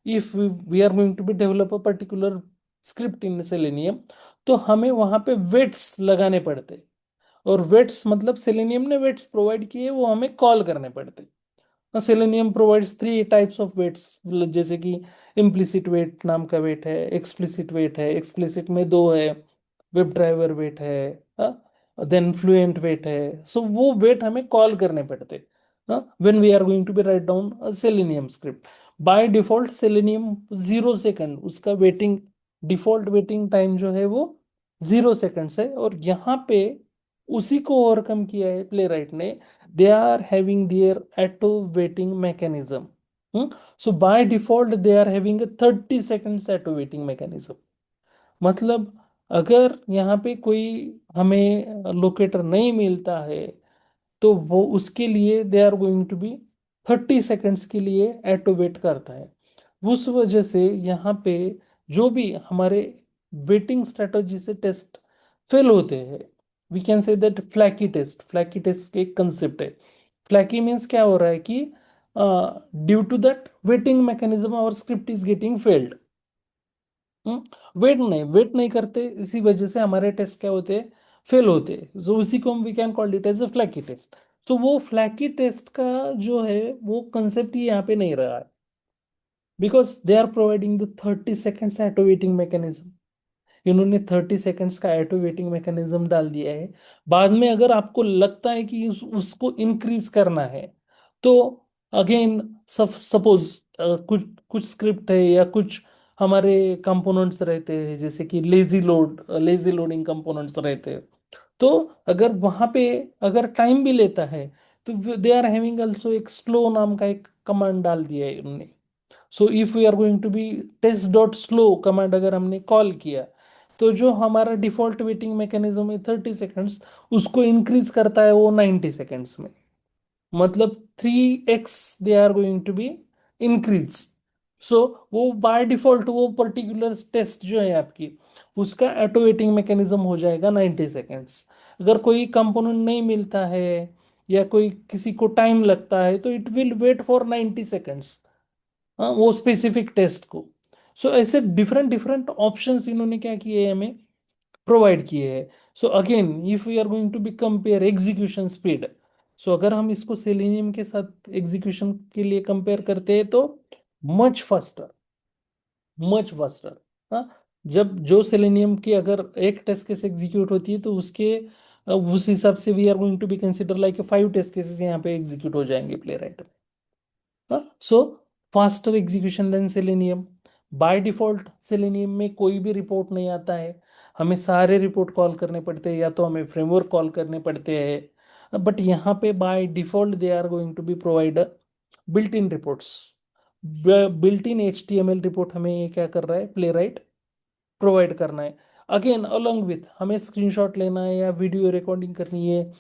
If we are going to be develop a particular script in Selenium, तो हमें वहां पे वेट्स लगाने पड़ते, और वेट्स मतलब सेलेनियम ने वेट्स प्रोवाइड किए, वो हमें कॉल करने पड़ते। Selenium provides 3 types of waits, जैसे कि इम्प्लिसिट वेट नाम का वेट है, एक्सप्लिसिट वेट है, एक्सप्लिसिट में 2 है, वेब ड्राइवर वेट है, देन फ्लुएंट वेट है। सो वो वेट हमें कॉल करने पड़ते when we are going to be write down Selenium script. By default Selenium 0 second, उसका वेटिंग डिफॉल्ट वेटिंग टाइम जो है वो 0 सेकंड्स है। और यहाँ पे उसी को ओवरकम किया है प्लेराइट ने। they are having their auto waiting mechanism. So by default they are having a 30 seconds auto waiting mechanism. मतलब अगर यहाँ पे कोई हमें लोकेटर नहीं मिलता है, तो वो उसके लिए they are going to be 30 seconds के लिए ऑटो वेट करता है। उस वजह से यहाँ पे जो भी हमारे वेटिंग स्ट्रेटजी से टेस्ट फेल होते हैं, we can say that flaky test एक कंसेप्ट है। फ्लैकी मीन्स क्या हो रहा है कि due to that waiting mechanism our script is getting failed. Wait नहीं करते, इसी वजह से हमारे टेस्ट क्या होते हैं, फेल होते हैं। सो उसी को हम we can call it as a flaky test. तो वो फ्लैकी टेस्ट का जो है वो कंसेप्ट ही यहाँ पे नहीं रहा है, because they are providing the 30 seconds auto waiting mechanism. इन्होंने 30 सेकेंड्स का ऑटो वेटिंग मैकेनिज्म डाल दिया है। बाद में अगर आपको लगता है कि उसको इंक्रीज करना है, तो अगेन सपोज कुछ कुछ स्क्रिप्ट है या कुछ हमारे कंपोनेंट्स रहते हैं, जैसे कि लेजी लोडिंग कंपोनेंट्स रहते हैं, तो अगर वहां पे अगर टाइम भी लेता है, तो दे आर हैविंग ऑल्सो एक स्लो नाम का एक कमांड डाल दिया है इन्होंने। So if we are going to be test dot slow command अगर हमने कॉल किया, तो जो हमारा डिफॉल्ट वेटिंग मैकेनिज्म है 30 सेकंड्स, उसको इंक्रीज करता है वो 90 सेकंड्स में। मतलब 3x they are going to be increase. So वो बाय डिफॉल्ट वो पर्टिकुलर टेस्ट जो है आपकी, उसका ऑटो वेटिंग मैकेनिज्म हो जाएगा 90 सेकंड्स। अगर कोई कंपोनेंट नहीं मिलता है या कोई किसी को टाइम लगता है, तो it will wait for 90 seconds, हाँ, वो स्पेसिफिक टेस्ट को। सो ऐसे डिफरेंट डिफरेंट ऑप्शंस इन्होंने क्या किए हैं, हमें प्रोवाइड किए हैं। So again if we are going to be compare execution speed, so अगर हम इसको सेलेनियम के साथ एग्जीक्यूशन के लिए कंपेयर करते हैं, तो मच फास्टर, मच फास्टर। हाँ, जब जो सेलेनियम की अगर एक टेस्ट केस एग्जीक्यूट होती है, तो उसके उस हिसाब से we are going to be consider like 5 test cases यहाँ पे एग्जीक्यूट हो जाएंगे प्ले राइट में। So faster execution than Selenium. By default Selenium में कोई भी रिपोर्ट नहीं आता है, हमें सारे रिपोर्ट कॉल करने पड़ते हैं, या तो हमें फ्रेमवर्क कॉल करने पड़ते हैं। बट यहाँ पे by default they are going to be provide built in reports. Built in HTML report हमें ये क्या कर रहा है, प्ले राइट प्रोवाइड करना है। अगेन अलोंग विथ हमें स्क्रीनशॉट लेना है या वीडियो रिकॉर्डिंग करनी है,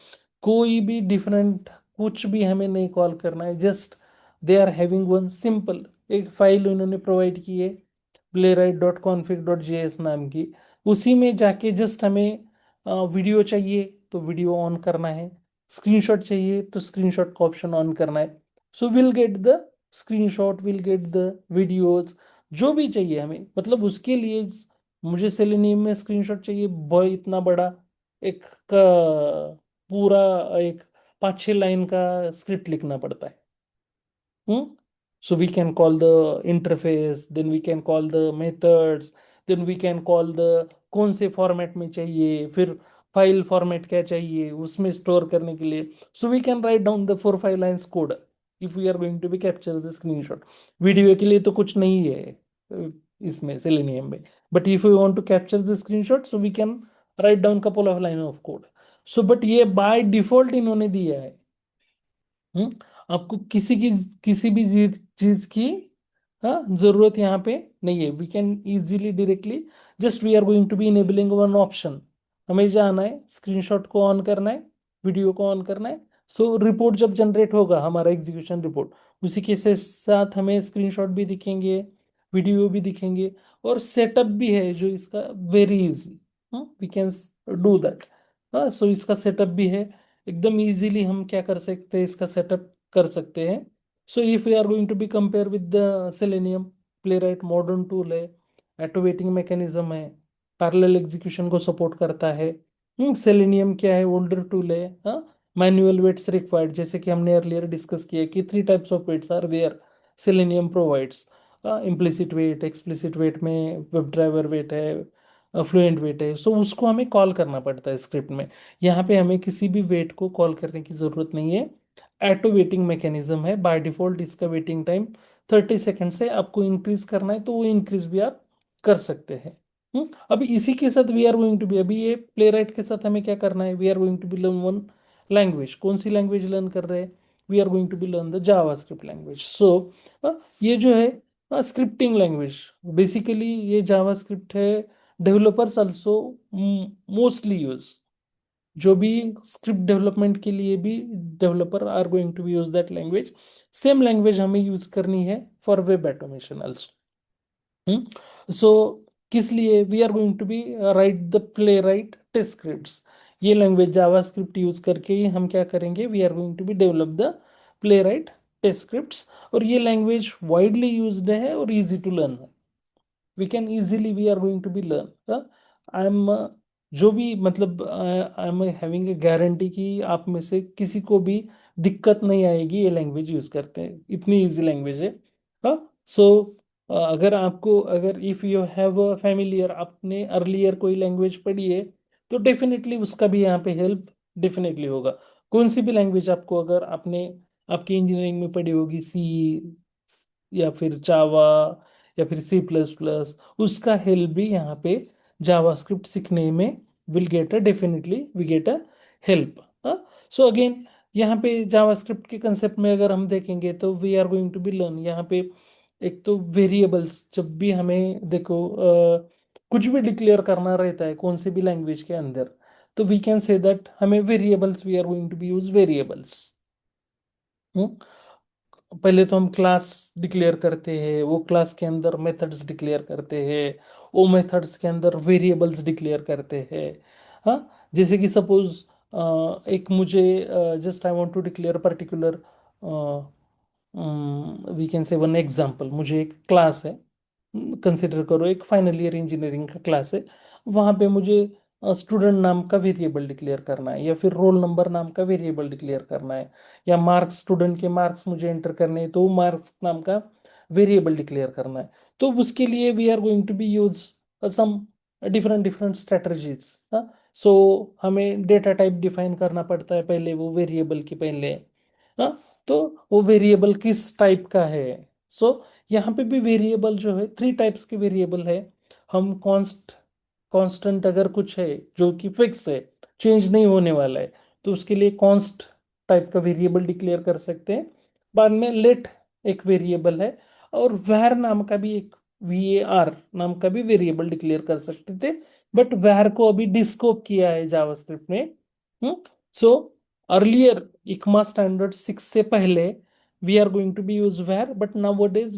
कोई भी डिफरेंट कुछ भी हमें नहीं कॉल करना है। Just they are having one simple एक फाइल उन्होंने प्रोवाइड की है, playwright.config.js नाम की। उसी में जाके जस्ट हमें वीडियो चाहिए तो वीडियो ऑन करना है, स्क्रीनशॉट चाहिए तो स्क्रीनशॉट का ऑप्शन ऑन करना है. So will get the screenshot, will get the videos, जो भी चाहिए हमें. मतलब उसके लिए मुझे सेलेनियम में स्क्रीनशॉट चाहिए, इतना बड़ा एक पूरा एक 5-6 लाइन का स्क्रिप्ट लिखना पड़ता है. So we can call the interface, then we can call the methods, then we can call the कौन से फॉर्मेट में चाहिए, फिर फाइल फॉर्मेट क्या चाहिए उसमें स्टोर करने के लिए. So we can write down the 4-5 lines code if we are going to be capture the screenshot. Video के लिए तो कुछ नहीं है इसमें सेलेनियम में, but if we want to capture the screenshot, so we can write down couple of line of code. So but ये by default इन्होंने दिया है. आपको किसी भी चीज की जरूरत यहाँ पे नहीं है. We can easily directly just we are going to be enabling one option. हमें जाना है, स्क्रीनशॉट को ऑन करना है, वीडियो को ऑन करना है. सो रिपोर्ट जब जनरेट होगा हमारा एग्जीक्यूशन रिपोर्ट, उसी के साथ हमें स्क्रीनशॉट भी दिखेंगे, वीडियो भी दिखेंगे, और सेटअप भी है जो इसका very easy. We can do that. So इसका सेटअप भी है, एकदम इजीली हम क्या कर सकते हैं, इसका सेटअप कर सकते हैं. So if we are going to be compare with the Selenium, Playwright modern tool है, ऑटो वेटिंग मैकेनिज्म है, पैरेलल एग्जीक्यूशन को सपोर्ट करता है. सेलेनियम क्या है, ओल्डर टूल है. मैनुअल वेट्स रिक्वायर्ड, जैसे कि हमने अर्लियर डिस्कस किया कि 3 types of waits are there Selenium provides. Implicit wait, explicit wait में वेब ड्राइवर वेट है, फ्लुएंट वेट है. सो उसको हमें कॉल करना पड़ता है स्क्रिप्ट में. यहाँ पे हमें किसी भी वेट को कॉल करने की जरूरत नहीं है. ऑटो वेटिंग मैकेनिज्म है, बाय डिफॉल्ट इसका वेटिंग टाइम 30 सेकंड से. आपको इंक्रीज करना है तो वो इंक्रीज भी आप कर सकते हैं. अभी इसी के साथ we are going to be, अभी ये प्ले राइट के साथ हमें क्या करना है, we are going to be learn one language. कौन सी लैंग्वेज लर्न कर रहे हैं, we are going to be learn the JavaScript language. So ये जो है स्क्रिप्टिंग लैंग्वेज, बेसिकली ये जावास्क्रिप्ट है. डेवलपर्स आल्सो मोस्टली यूज, जो भी स्क्रिप्ट डेवलपमेंट के लिए भी developer are going to use that language. Same language हमें यूज करनी है for web automation also. So किस लिए we are going to be write the Playwright test scripts. ये लैंग्वेज जावास्क्रिप्ट यूज करके ही हम क्या करेंगे, we are going to be develop the Playwright test scripts. और ये लैंग्वेज वाइडली यूज्ड है और इजी टू लर्न है. we can easily we are going to be learn. I'm जो भी मतलब I am having a guarantee कि आप में से किसी को भी दिक्कत नहीं आएगी ये लैंग्वेज यूज करते हैं, इतनी इजी लैंग्वेज है. सो अगर आपको, अगर इफ यू हैव फैमिलियर, आपने अर्लियर कोई लैंग्वेज पढ़ी है तो डेफिनेटली उसका भी यहाँ पे हेल्प डेफिनेटली होगा. कौन सी भी लैंग्वेज आपको, अगर आपने आपकी इंजीनियरिंग में पढ़ी होगी, सी या फिर जावा या फिर C++, उसका हेल्प भी यहाँ पे जावास्क्रिप्ट सीखने में will get a, definitely we get a help. So again यहाँ पे जावास्क्रिप्ट के कंसेप्ट में अगर हम देखेंगे तो we are going to be learn. यहाँ पे एक तो वेरिएबल्स, जब भी हमें देखो कुछ भी डिक्लेयर करना रहता है कौन से भी लैंग्वेज के अंदर, तो वी कैन से दैट हमें variables, we are going to be use variables. पहले तो हम क्लास डिक्लेयर करते हैं, वो क्लास के अंदर मेथड्स डिक्लेयर करते हैं, वो मेथड्स के अंदर वेरिएबल्स डिक्लेयर करते हैं. जैसे कि सपोज एक मुझे just I want to declare particular, we can say one example. मुझे एक क्लास है, कंसिडर करो एक फाइनल ईयर इंजीनियरिंग का क्लास है, वहाँ पे मुझे स्टूडेंट नाम का वेरिएबल डिक्लेयर करना है, या फिर रोल नंबर नाम का वेरिएबल डिक्लेयर करना है, या मार्क्स, स्टूडेंट के मार्क्स मुझे एंटर करने हैं तो मार्क्स नाम का वेरिएबल डिक्लेयर करना है. तो उसके लिए we are going to be use some different different strategies. So हमें डेटा टाइप डिफाइन करना पड़ता है पहले, वो वेरिएबल के पहले. तो वो वेरिएबल किस टाइप का है. सो यहाँ पे भी वेरिएबल जो है 3 टाइप्स के वेरिएबल है. हम कांस्टेंट अगर कुछ है जो कि फिक्स है, चेंज नहीं होने वाला है, तो उसके लिए कॉन्स्ट टाइप का वेरिएबल डिक्लेयर कर सकते हैं. बाद में लेट एक वेरिएबल है, और var नाम का भी एक var नाम का भी वेरिएबल डिक्लेयर कर सकते थे, बट var को अभी डिस्कोप किया है जावास्क्रिप्ट में. सो अर्लियर इकमा स्टैंडर्ड 6 से पहले we are going to be use var, but nowadays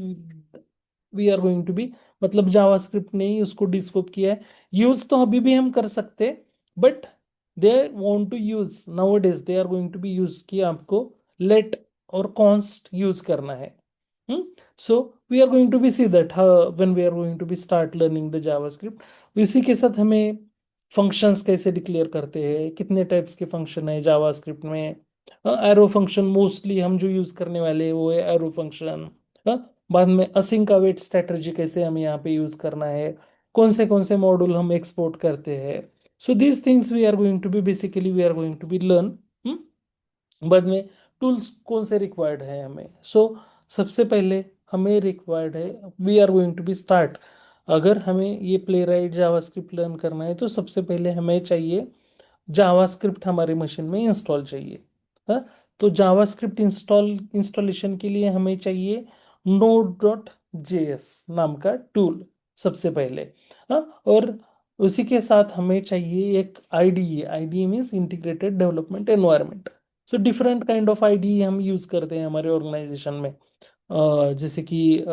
we are going to be, मतलब जावास्क्रिप्ट ने ही उसको डिस्कोप किया है. यूज तो अभी भी हम कर सकते, but they want to use nowadays, they are going to be use कि आपको let और const use करना है. So we are going to be see that when we are going to be start learning the JavaScript. इसी के साथ हमें फंक्शंस कैसे डिक्लेयर करते हैं, कितने टाइप्स के फंक्शन है जावास्क्रिप्ट में. एरो फंक्शन मोस्टली हम जो यूज करने वाले हैं वो है एरो फंक्शन. बाद में असिंक अवेट स्ट्रेटजी कैसे हमें यहाँ पे यूज करना है, कौन से मॉड्यूल हम एक्सपोर्ट करते हैं. So these things we are going to be basically we are going to be learn. बाद में टूल्स कौन से रिक्वायर्ड है हमें. सो सबसे पहले हमें रिक्वायर्ड है, we are going to be start. अगर हमें ये प्ले राइट जावास्क्रिप्ट लर्न करना है तो सबसे पहले हमें चाहिए जावास्क्रिप्ट हमारे मशीन में इंस्टॉल चाहिए. तो जावास्क्रिप्ट इंस्टॉलेशन के लिए हमें चाहिए node.js नाम का टूल सबसे पहले. और उसी के साथ हमें चाहिए एक IDE means integrated development environment. So different kind of IDE हम यूज करते हैं हमारे ऑर्गेनाइजेशन में. जैसे कि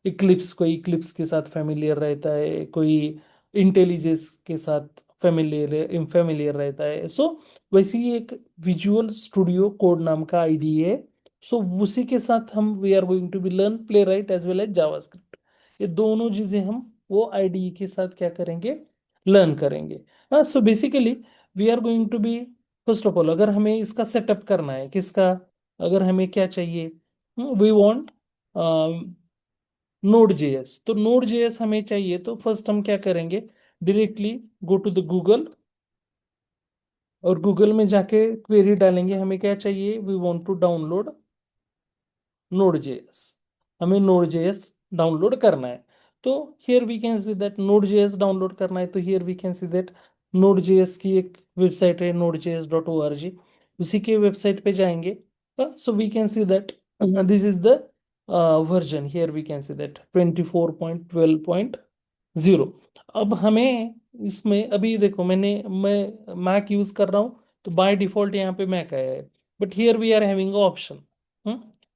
इक्लिप्स, कोई इक्लिप्स के साथ फेमिलियर रहता है, कोई इंटेलिजेंस के साथ फेमिलियर रहता है. सो वैसे ही एक विजुअल स्टूडियो कोड नाम का IDE है. सो उसी के साथ हम we are going to be learn Playwright as well as JavaScript. ये दोनों चीजें हम वो IDE के साथ क्या करेंगे, लर्न करेंगे. So basically we are going to be first of all, अगर हमें इसका सेटअप करना है किसका, अगर हमें क्या चाहिए, वी वांट Node.js. तो Node.js हमें चाहिए तो फर्स्ट हम क्या करेंगे, directly go to the Google और गूगल में जाके क्वेरी डालेंगे हमें क्या चाहिए, we want to download Node.js. हमें Node.js डाउनलोड करना है. तो here we can see that Node.js download करना है. तो here we can see that Node.js की एक वेबसाइट है nodejs.org. उसी के वेबसाइट पे जाएंगे. So we can see that this is the version. Here we can see that 24.12.0. अब हमें इसमें अभी देखो मैं मैक यूज कर रहा हूँ तो बाय डिफॉल्ट यहाँ पे मैक आया है. But here we are having option.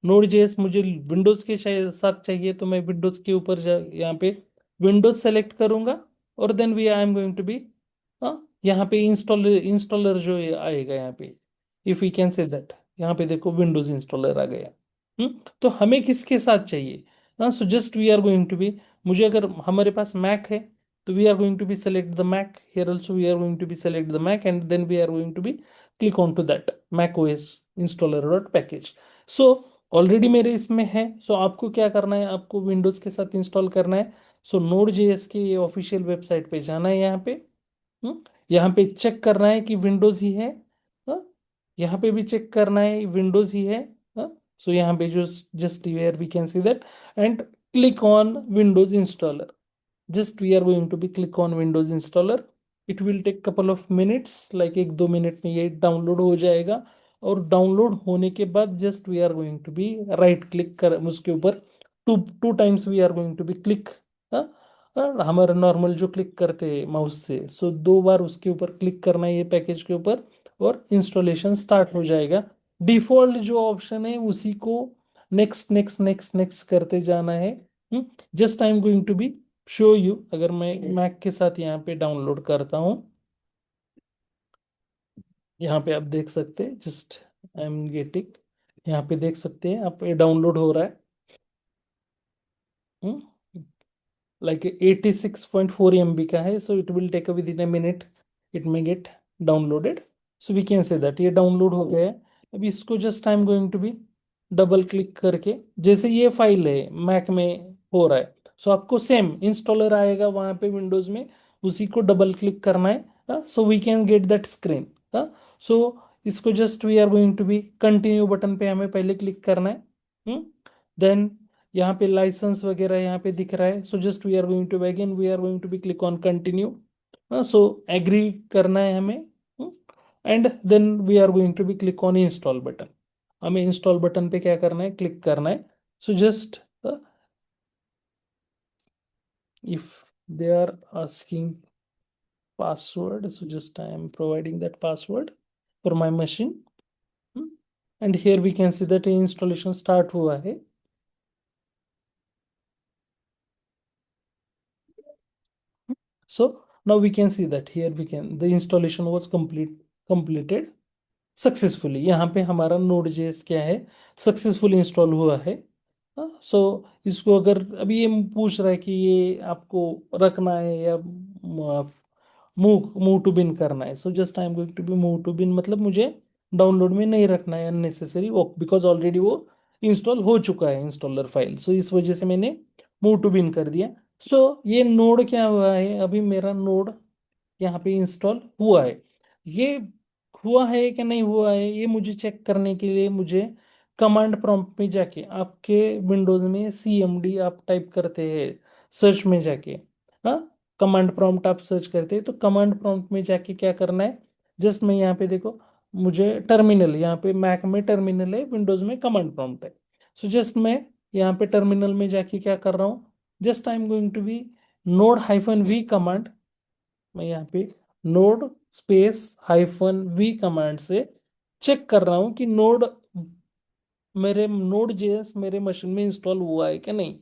Node.js मुझे विंडोज के साथ चाहिए तो मैं विंडोज के ऊपर यहाँ पे विंडोज सेलेक्ट करूंगा और then we I am going to be यहाँ पे इंस्टॉलर जो आएगा यहाँ पे, if you can say that यहाँ पे देखो विंडोज इंस्टॉलर आ गया. तो हमें किसके साथ चाहिए, so just we are going to be, मुझे अगर हमारे पास मैक है तो we are going to be select the Mac. Here also we are going to be select the Mac and then we are going to be click on to that Mac OS installer dot package. So already मेरे इसमें है. सो आपको क्या करना है, आपको विंडोज के साथ इंस्टॉल करना है. सो Node.js की ऑफिशियल वेबसाइट पे जाना है. यहाँ पे चेक करना है कि विंडोज ही है. यहाँ पे भी चेक करना है विंडोज ही है. सो यहाँ पे जो just where we can see that and click on Windows installer. Just we are going to be click on Windows installer. It will take couple of minutes, like 1-2 minute में ये डाउनलोड हो जाएगा. और डाउनलोड होने के बाद just we are going to be right click कर उसके ऊपर two times we are going to be click. हमारा नॉर्मल जो क्लिक करते हैं माउस से, सो 2 बार उसके ऊपर क्लिक करना है ये पैकेज के ऊपर और इंस्टॉलेशन स्टार्ट हो जाएगा. डिफॉल्ट जो ऑप्शन है उसी को नेक्स्ट नेक्स्ट नेक्स्ट नेक्स्ट करते जाना है. Just I am going to be show you. अगर मैं मैक के साथ यहाँ पे डाउनलोड करता हूँ, यहाँ पे आप देख सकते हैं जस्ट आई एम गेटिंग, यहाँ पे देख सकते हैं आप ये डाउनलोड हो रहा है. लाइक 86.4 MB का है. So it will take within a minute it may get downloaded. So we can say that ये डाउनलोड हो गया है. अब इसको just I am going to be double click करके, जैसे ये फाइल है मैक में हो रहा है, सो आपको सेम इंस्टॉलर आएगा वहां पे विंडोज में, उसी को डबल क्लिक करना है. So we can get that screen. So इसको just we are going to be continue button पे हमें पहले क्लिक करना है. देन यहाँ पे लाइसेंस वगैरह यहाँ पे दिख रहा है. So just we are going to again we are going to be click on continue. So agree करना है हमें and then we are going to be click on install button. हमें इंस्टॉल बटन पे क्या करना है, क्लिक करना है. So just if they are asking password, so just I am providing that password for my machine. And here we can see that installation start हुआ है. So now we can see that here we can the installation was completed successfully. यहाँ पे हमारा Node.js क्या है, सक्सेसफुल इंस्टॉल हुआ है। सो इसको अगर अभी ये पूछ रहा है कि ये आपको रखना है या मूव टू बिन करना है, so just I am going to be move to bin, मतलब मुझे डाउनलोड में नहीं रखना है अननेसेसरी वो, बिकॉज ऑलरेडी वो इंस्टॉल हो चुका है इंस्टॉलर फाइल, सो इस वजह से मैंने मूव टू बिन कर दिया। सो ये नोड क्या हुआ है, अभी मेरा नोड यहाँ पे इंस्टॉल हुआ है। ये हुआ है कि नहीं हुआ है, ये मुझे चेक करने के लिए मुझे कमांड प्रॉम्प्ट में जाके, आपके विंडोज में CMD आप टाइप करते हैं सर्च में जाके, हाँ कमांड प्रॉम्प्ट आप सर्च करते हैं, तो कमांड प्रॉम्प्ट में जाके क्या करना है, जस्ट मैं यहाँ पे देखो, मुझे टर्मिनल, यहाँ पे मैक में टर्मिनल है, विंडोज में कमांड प्रॉम्प्ट है। सो जस्ट मैं यहाँ पे टर्मिनल में जाके क्या कर रहा हूँ, just I am going to be node-v command, मैं यहाँ पे नोड स्पेस -v कमांड से चेक कर रहा हूँ कि मेरे Node.js मेरे मशीन में इंस्टॉल हुआ है कि नहीं।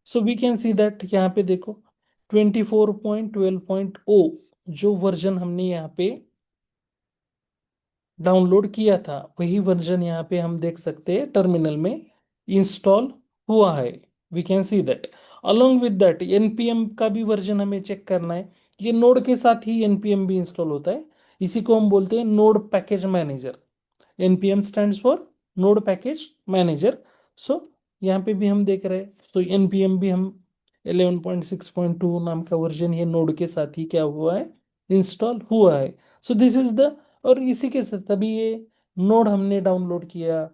So we can see that, यहाँ पे देखो 24.12.0 जो वर्जन हमने यहाँ पे डाउनलोड किया था, वही वर्जन यहाँ पे हम देख सकते हैं टर्मिनल में इंस्टॉल हुआ है। We can see that along with that npm का भी वर्जन हमें चेक करना है। ये नोड के साथ ही npm भी इंस्टॉल होता है, इसी को हम बोलते हैं node package manager. npm stands for node package manager. So यहाँ पे भी हम देख रहे हैं, तो npm भी हम 11.6.2 नाम का वर्जन ये नोड के साथ ही क्या हुआ है, इंस्टॉल हुआ है। सो दिस इज द, और इसी के साथ अभी ये नोड हमने डाउनलोड किया,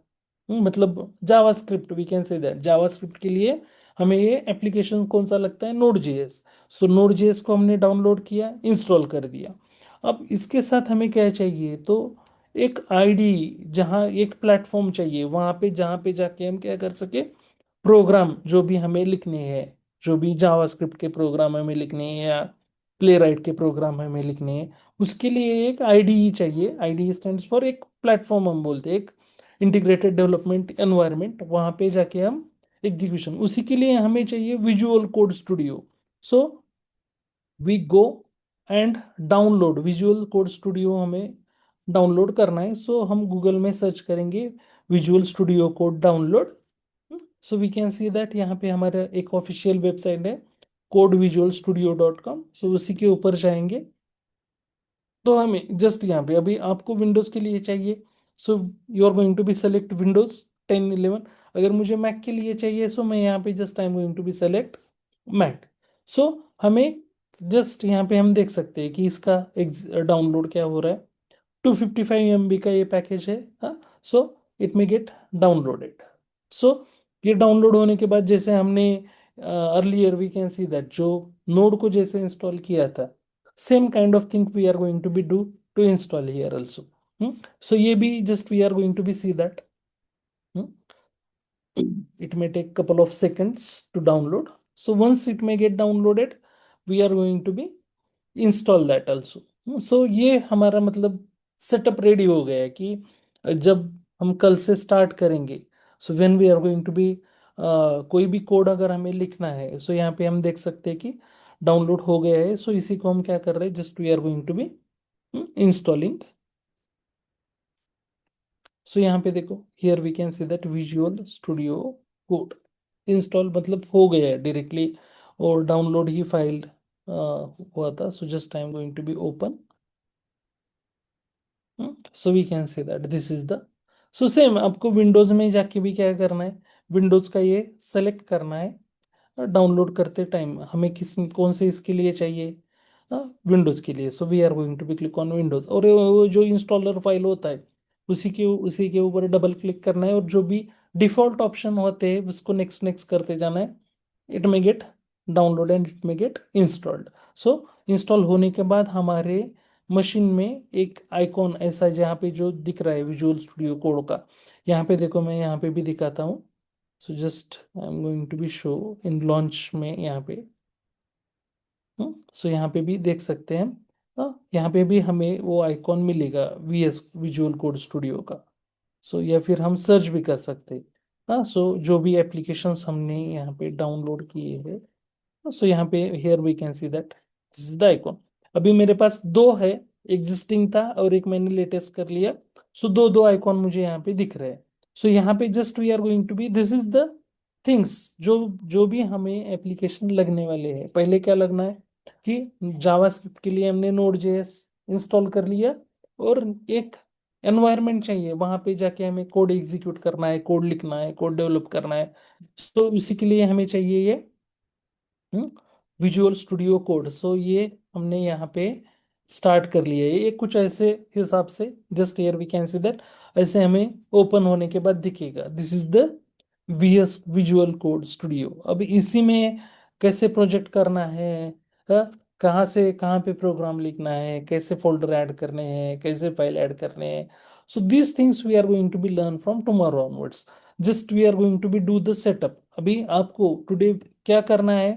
मतलब JavaScript, we can say that JavaScript के लिए हमें ये एप्लीकेशन कौन सा लगता है, Node.js। सो Node.js को हमने डाउनलोड किया, इंस्टॉल कर दिया। अब इसके साथ हमें क्या चाहिए, तो एक आईडी, जहाँ एक प्लेटफॉर्म चाहिए, वहाँ पे जहाँ पे जाके हम क्या कर सके, प्रोग्राम जो भी हमें लिखने हैं, जो भी जावास्क्रिप्ट के प्रोग्राम हमें लिखने हैं या प्लेराइट के प्रोग्राम हमें लिखने हैं, उसके लिए एक आईडी चाहिए। आईडी स्टैंड्स फॉर एक प्लेटफॉर्म, हम बोलते हैं एक इंटीग्रेटेड डेवलपमेंट एनवायरनमेंट, वहाँ पे जाके हम एग्जीक्यूशन, उसी के लिए हमें चाहिए Visual Code Studio. So we go and download Visual Code Studio, हमें डाउनलोड करना है। सो हम गूगल में सर्च करेंगे Visual Studio Code download. So we can see that यहाँ पे हमारा एक ऑफिशियल वेबसाइट है codevisualstudio.com। सो उसी के ऊपर जाएंगे, तो हमें जस्ट यहाँ पे अभी आपको विंडोज के लिए चाहिए, so you are going to be select Windows 10 11। अगर मुझे मैक के लिए चाहिए, सो मैं यहाँ पे just I am going to be select Mac. So हमें जस्ट यहाँ पे हम देख सकते हैं कि इसका डाउनलोड क्या हो रहा है, 255 MB का ये पैकेज है। हाँ, so it may get downloaded. So ये डाउनलोड होने के बाद, जैसे हमने earlier we can see that जो नोड को जैसे इंस्टॉल किया था, same kind of thing we are going to be do to install here also। So ये भी just we are going to be see that it may take couple of seconds to download। So once it may get downloaded, we are going to be install that also। So ये हमारा मतलब सेटअप रेडी हो गया है कि जब हम कल से स्टार्ट करेंगे, so when we are going to be कोई भी कोड अगर हमें लिखना है, सो यहाँ पे हम देख सकते हैं कि डाउनलोड हो गया है। सो इसी को हम क्या कर रहे हैं, just we are going to be installing. So यहाँ पे देखो, here we can see that Visual Studio code install मतलब हो गया है डायरेक्टली, और डाउनलोड ही फाइल हुआ था। So just I am going to be open. So we can say that this is the, so same आपको विंडोज में जाके भी क्या करना है, विंडोज का ये सेलेक्ट करना है। डाउनलोड करते टाइम हमें किस कौन से इसके लिए चाहिए, विंडोज के लिए। So we are going to be click on Windows, और वो जो इंस्टॉलर फाइल होता है उसी के ऊपर डबल क्लिक करना है, और जो भी डिफॉल्ट ऑप्शन होते हैं उसको नेक्स्ट नेक्स्ट करते जाना है। It may gate download and it may gate installed. So install होने के बाद हमारे मशीन में एक आइकॉन ऐसा जहाँ पे जो दिख रहा है विजुअल स्टूडियो कोड का, यहाँ पे देखो, मैं यहाँ पे भी दिखाता हूँ। So just I am going to be show in launch में यहाँ पे। सो यहाँ पे भी देख सकते हैं, यहाँ पे भी हमें वो आइकॉन मिलेगा विजुअल कोड स्टूडियो का। सो या फिर हम सर्च भी कर सकते हैं। हाँ, सो जो भी एप्लीकेशंस हमने यहाँ पे डाउनलोड किए हैं, सो यहाँ पे here we can see that this is the icon. अभी मेरे पास दो है, एग्जिस्टिंग था और एक मैंने लेटेस्ट कर लिया। सो दो दो आइकॉन मुझे यहाँ पे दिख रहे हैं। सो यहाँ पे just we are going to be, this is the things जो जो भी हमें एप्लीकेशन लगने वाले हैं। पहले क्या लगना है कि जावास्क्रिप्ट के लिए हमने नोड जेएस इंस्टॉल कर लिया और एक एनवायरनमेंट चाहिए, वहां पे जाके हमें कोड एग्जीक्यूट करना है, कोड लिखना है, कोड डेवलप करना है। तो इसी के लिए हमें चाहिए ये विजुअल स्टूडियो कोड। सो ये हमने यहाँ पे स्टार्ट कर लिया है। ये कुछ ऐसे हिसाब से, just here we can see that, ऐसे हमें ओपन होने के बाद दिखेगा, this is the VS Visual Code Studio. अब इसी में कैसे प्रोजेक्ट करना है, कहाँ से कहाँ पे प्रोग्राम लिखना है, कैसे फोल्डर ऐड करने हैं, कैसे फाइल ऐड करने हैं। So these things we are going to be learn from tomorrow onwards. Just we are going to be do the setup. अभी आपको टुडे क्या करना है,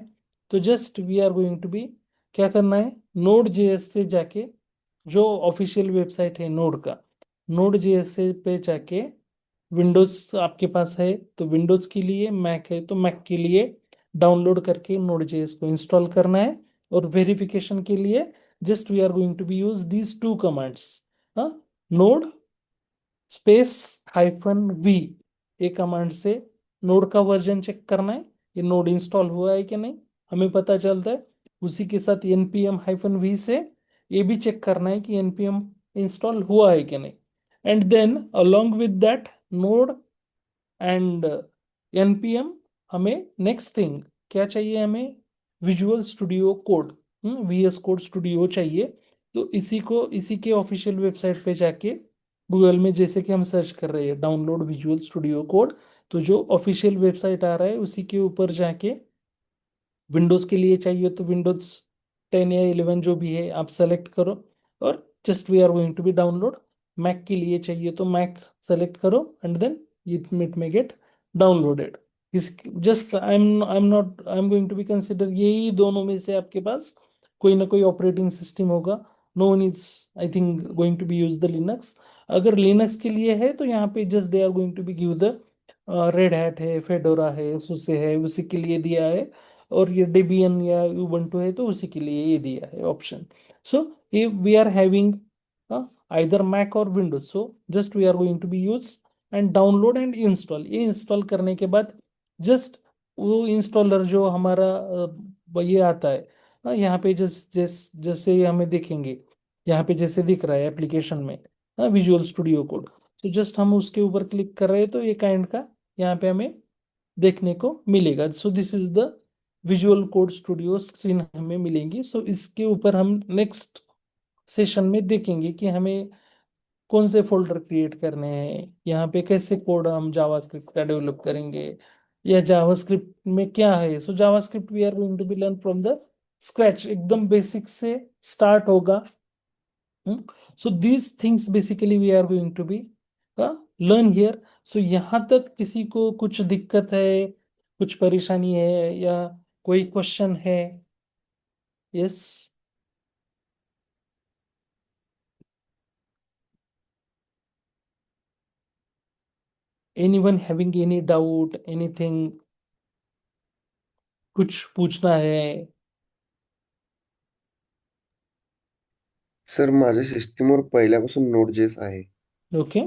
तो just we are going to be क्या करना है, नोड जेएस से जाके, जो ऑफिशियल वेबसाइट है नोड का, नोड जेएस से पे जाके, विंडोज आपके पास है तो विंडोज के लिए, मैक है तो मैक के लिए डाउनलोड करके नोड जेएस को इंस्टॉल करना है। और वेरिफिकेशन के लिए just we are going to be use these two commands, node space -v, ये कमांड से नोड का वर्जन चेक करना है, ये नोड इंस्टॉल हुआ है कि नहीं, हमें पता चलता है। उसी के साथ npm-v से ये भी चेक करना है कि npm इंस्टॉल हुआ है कि नहीं। And then along with that Node and npm, हमें नेक्स्ट थिंग क्या चाहिए, हमें Visual Studio Code, VS Code Studio चाहिए। तो इसी के ऑफिशियल वेबसाइट पे जाके गूगल में जैसे कि हम सर्च कर रहे हैं डाउनलोड विजुअल स्टूडियो कोड, तो जो ऑफिशियल वेबसाइट आ रहा है उसी के ऊपर जाके, विंडोज के लिए चाहिए तो विंडोज 10 या 11 जो भी है आप सेलेक्ट करो, और just we are going to be download. Mac के लिए चाहिए तो मैक सेलेक्ट करो and then it may get downloaded. इस just I am not I am going to be consider, यही दोनों में से आपके पास कोई ना कोई ऑपरेटिंग सिस्टम होगा। No one is I think going to be use the Linux. अगर लिनक्स के लिए है तो यहाँ पे just they are going to be give the Red Hat है, फेडोरा है, सुसे है, उसी के लिए दिया है। और ये डेबियन या उबंटू है तो उसी के लिए ये दिया है ऑप्शन। सो ये we are having either Mac और Windows, so just we are going to be use and download and install. ये इंस्टॉल करने के बाद जस्ट वो इंस्टॉलर जो हमारा ये आता है, यहाँ पे जैसे हमें देखेंगे, यहाँ पे जैसे दिख रहा है एप्लीकेशन में विजुअल स्टूडियो कोड, तो जस्ट हम उसके ऊपर क्लिक कर रहे हैं तो ये काइंड का यहाँ पे हमें देखने को मिलेगा। So this is the visual Code studio screen हमें मिलेंगी। सो इसके ऊपर हम नेक्स्ट सेशन में देखेंगे कि हमें कौन से फोल्डर क्रिएट करने हैं, यहाँ पे कैसे कोड हम जावास्क्रिप्ट का डेवलप करेंगे, या जावास्क्रिप्ट में क्या है। So JavaScript we are going to be learn from the scratch, एकदम बेसिक से स्टार्ट होगा। So these things basically we are going to be learn here. So यहाँ तक किसी को कुछ दिक्कत है, कुछ परेशानी है, या कोई क्वेश्चन है? Yes, anyone having any doubt, anything, कुछ पूछना है? सर माझ्या सिस्टीमवर पहिल्यापासून नोड.जेएस आहे. Okay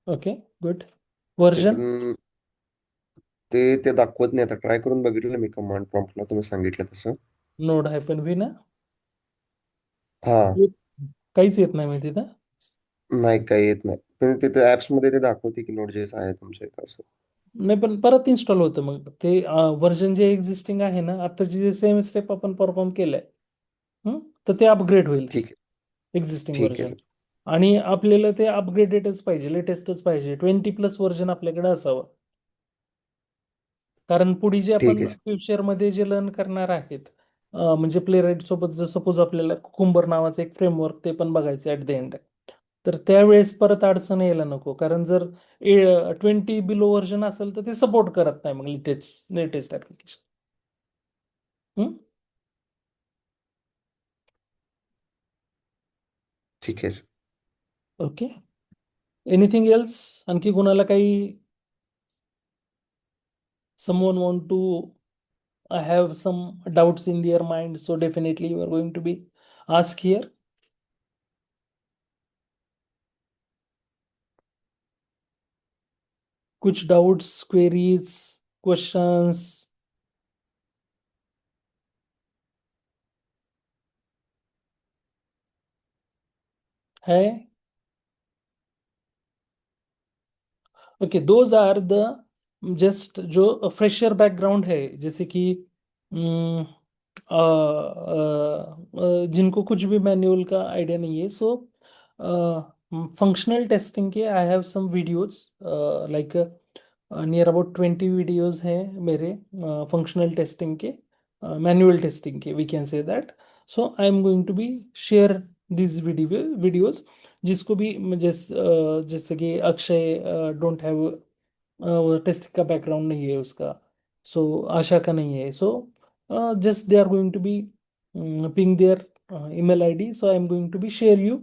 okay good. ते वर्जन पण ते दाखवत नाही. आता ट्राय करून बघितलं मी कमांड प्रॉम्प्टला तुम्ही सांगितलं तसं. node-v ना, हां. काहीच येत नाही माहिती ना. नाही काही येत नाही. पण तिथे ॲप्समध्ये ते दाखवते की नोड.जेएस आहे तुमच्या इथं असं. नाही पण परत इन्स्टॉल होतं मग ते वर्जन जे एक्झिस्टिंग आहे ना, आता जे सेम स्टेप आपण परफॉर्म केलंय, तर ते अपग्रेड होईल ठीक आहे. एक्झिस्टिंग ठीक आहे वर्जन. सर. आणि आपल्याला ते अपग्रेडेडच पाहिजे, लेटेस्टच पाहिजे, 20+ वर्जन आपल्याकडे असावं. कारण पुढे जे ठीक आपण आहे सर. फ्युचरमध्ये जे लर्न करणार आहेत, म्हणजे प्लेराईट सोबत जर सपोज आपल्याला कुकुंबर नावाचं एक फ्रेमवर्क ते पण बघायचं ऍट द एंड, तर त्यावेळेस परत अडचण यायला नको. कारण जर 20 बिलो व्हर्जन असेल तर ते सपोर्ट करत नाही मग लेटेस्ट ऍप्लिकेशन. ठीक आहे सर. Okay, anything else? आणखी कोणाला काही someone want to have some doubts in their mind, so definitely you are going to be ask here. कुछ doubts, queries, questions? है? Okay, those are the just जो फ्रेशर बैकग्राउंड है, जैसे कि जिनको कुछ भी मैनुअल का आइडिया नहीं है, सो फंक्शनल टेस्टिंग के I have some videos, like near about 20 videos हैं मेरे फंक्शनल टेस्टिंग के, मैनुअल टेस्टिंग के, we can say that. So I am going to be share this videos, जिसको भी जैसे कि अक्षय डोंट हैव टेस्ट का बैकग्राउंड नहीं है उसका, सो आशा का नहीं है, सो just they are going to be ping their email ID, so I am going to be share you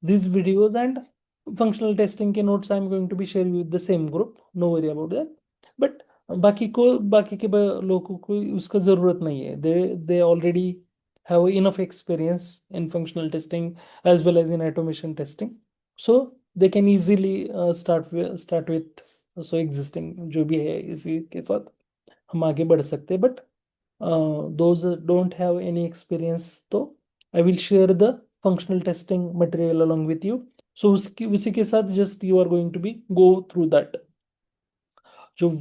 these videos, and functional testing के notes I am going to be share you with the same group, no worry about that. But बाकी के लोगों को उसका जरूरत नहीं है, they already have enough experience in functional testing as well as in automation testing, so they can easily start with so existing जो भी है इसी के साथ हम आगे बढ़ सकते हैं. But those don't have any experience, तो I will share the functional testing material along with you. So उसी के साथ just you are going to be go through that. जो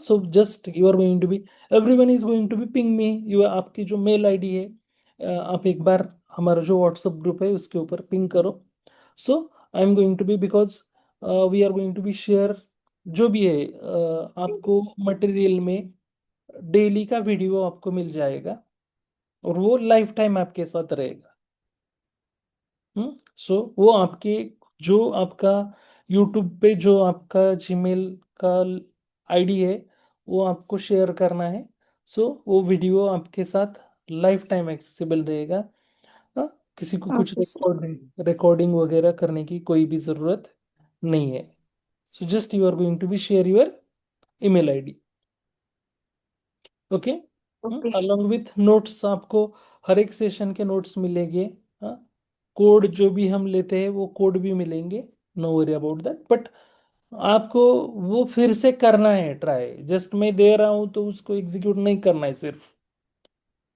so just you are going to be, everyone is going to be ping me आपकी जो मेल आईडी है, आप एक बार हमारा जो व्हाट्सएप ग्रुप है उसके ऊपर पिंग करो. So I am going to be, because we are going to be share जो भी है, आपको मटेरियल में डेली का वीडियो आपको मिल जाएगा और वो लाइफ टाइम आपके साथ रहेगा. सो वो आपके जो आपका यूट्यूब पे जो आपका जीमेल का आईडी है वो आपको शेयर करना है. सो वो वीडियो आपके साथ लाइफ टाइम एक्सेसिबल रहेगा. किसी को कुछ Okay, sir. रिकॉर्डिंग वगैरह करने की कोई भी जरूरत नहीं है. So just you are going to be share your email ID. Okay, Okay. Along with notes आपको हर एक सेशन के नोट्स मिलेंगे. कोड जो भी हम लेते हैं वो कोड भी मिलेंगे, no worry about that. But आपको वो फिर से करना है ट्राई, जस्ट मैं दे रहा हूं तो उसको एग्जीक्यूट नहीं करना है सिर्फ.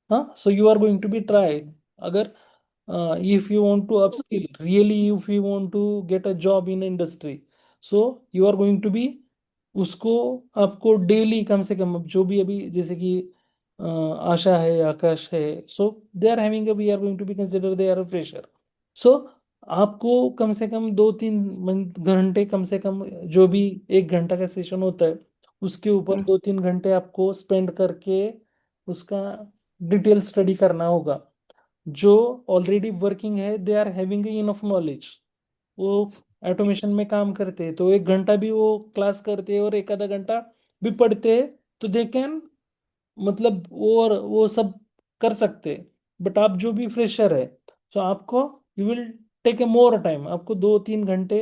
हाँ, so you are going to be try. अगर if you want to upskill really, if you want to get a job in industry, so you are going to be उसको आपको डेली कम से कम, जो भी अभी जैसे कि आशा है, आकाश है, so they are having, we are going to be consider they are a fresher. So आपको कम से कम 2-3 घंटे, कम से कम जो भी 1 घंटा का सेशन होता है उसके ऊपर 2-3 घंटे आपको स्पेंड करके उसका डिटेल स्टडी करना होगा. जो ऑलरेडी वर्किंग है they are having enough knowledge, वो ऑटोमेशन में काम करते हैं, तो 1 घंटा भी वो क्लास करते हैं और एक आधा घंटा भी पढ़ते हैं, तो दे कैन, मतलब वो सब कर सकते हैं. बट आप जो भी फ्रेशर है, तो आपको you will take a more time, आपको 2-3 घंटे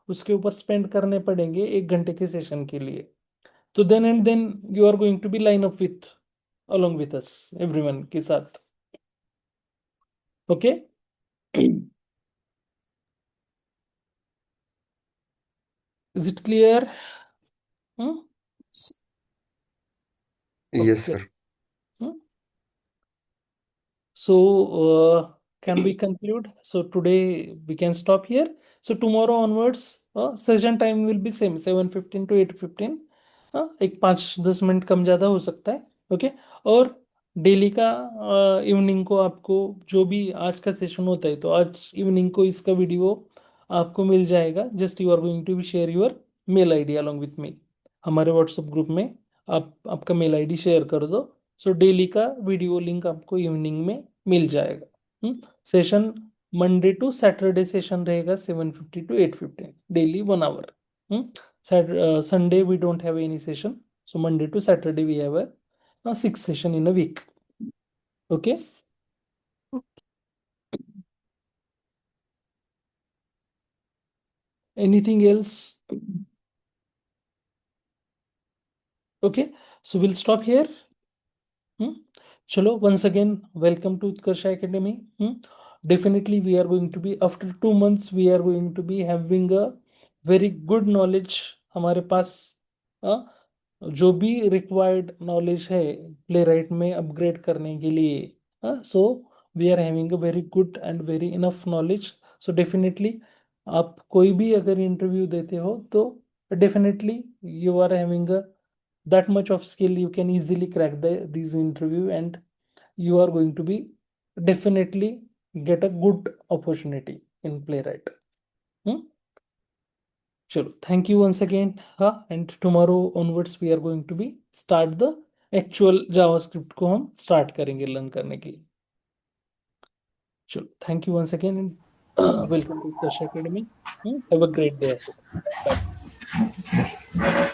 उसके ऊपर स्पेंड करने पड़ेंगे 1 घंटे के सेशन के लिए. तो then and then you are going to be line up with along with us everyone के साथ. Okay. Is it clear? Hmm? Yes, Okay. sir. So, can we conclude? So today we can stop here. So tomorrow onwards, session time will be same 7:15 to 8:15. एक 5-10 मिनट कम ज़्यादा हो सकता है. ओके. और डेली का इवनिंग को आपको जो भी आज का सेशन होता है, तो आज इवनिंग को इसका वीडियो आपको मिल जाएगा. Just you are going to share your mail ID along with me. हमारे व्हाट्सएप ग्रुप में आप आपका मेल आईडी शेयर कर दो. सो डेली का वीडियो लिंक आपको इवनिंग में मिल जाएगा. Session Monday to Saturday session रहेगा 7:50 to 8:15 daily 1 hour. Sunday we don't have any session, so Monday to Saturday we have a 6 session in a week. Okay. Anything else? Okay, so we'll stop here. चलो, once again welcome to Utkarsha Academy. definitely we are going to be, after 2 months we are going to be having a very good knowledge. हमारे पास जो भी रिक्वायर्ड नॉलेज है प्लेराइट में अपग्रेड करने के लिए, so we are having a very good and very enough knowledge. So definitely आप कोई भी अगर इंटरव्यू देते हो तो definitely you are having that much of skill, you can easily crack these interview, and you are going to be definitely get a good opportunity in playwright. Chalo, thank you once again, and tomorrow onwards we are going to be start the actual JavaScript को हम start करेंगे learn करने के लिए. चलो, thank you once again, and welcome to Utkarsh Academy. Have a great day. Bye.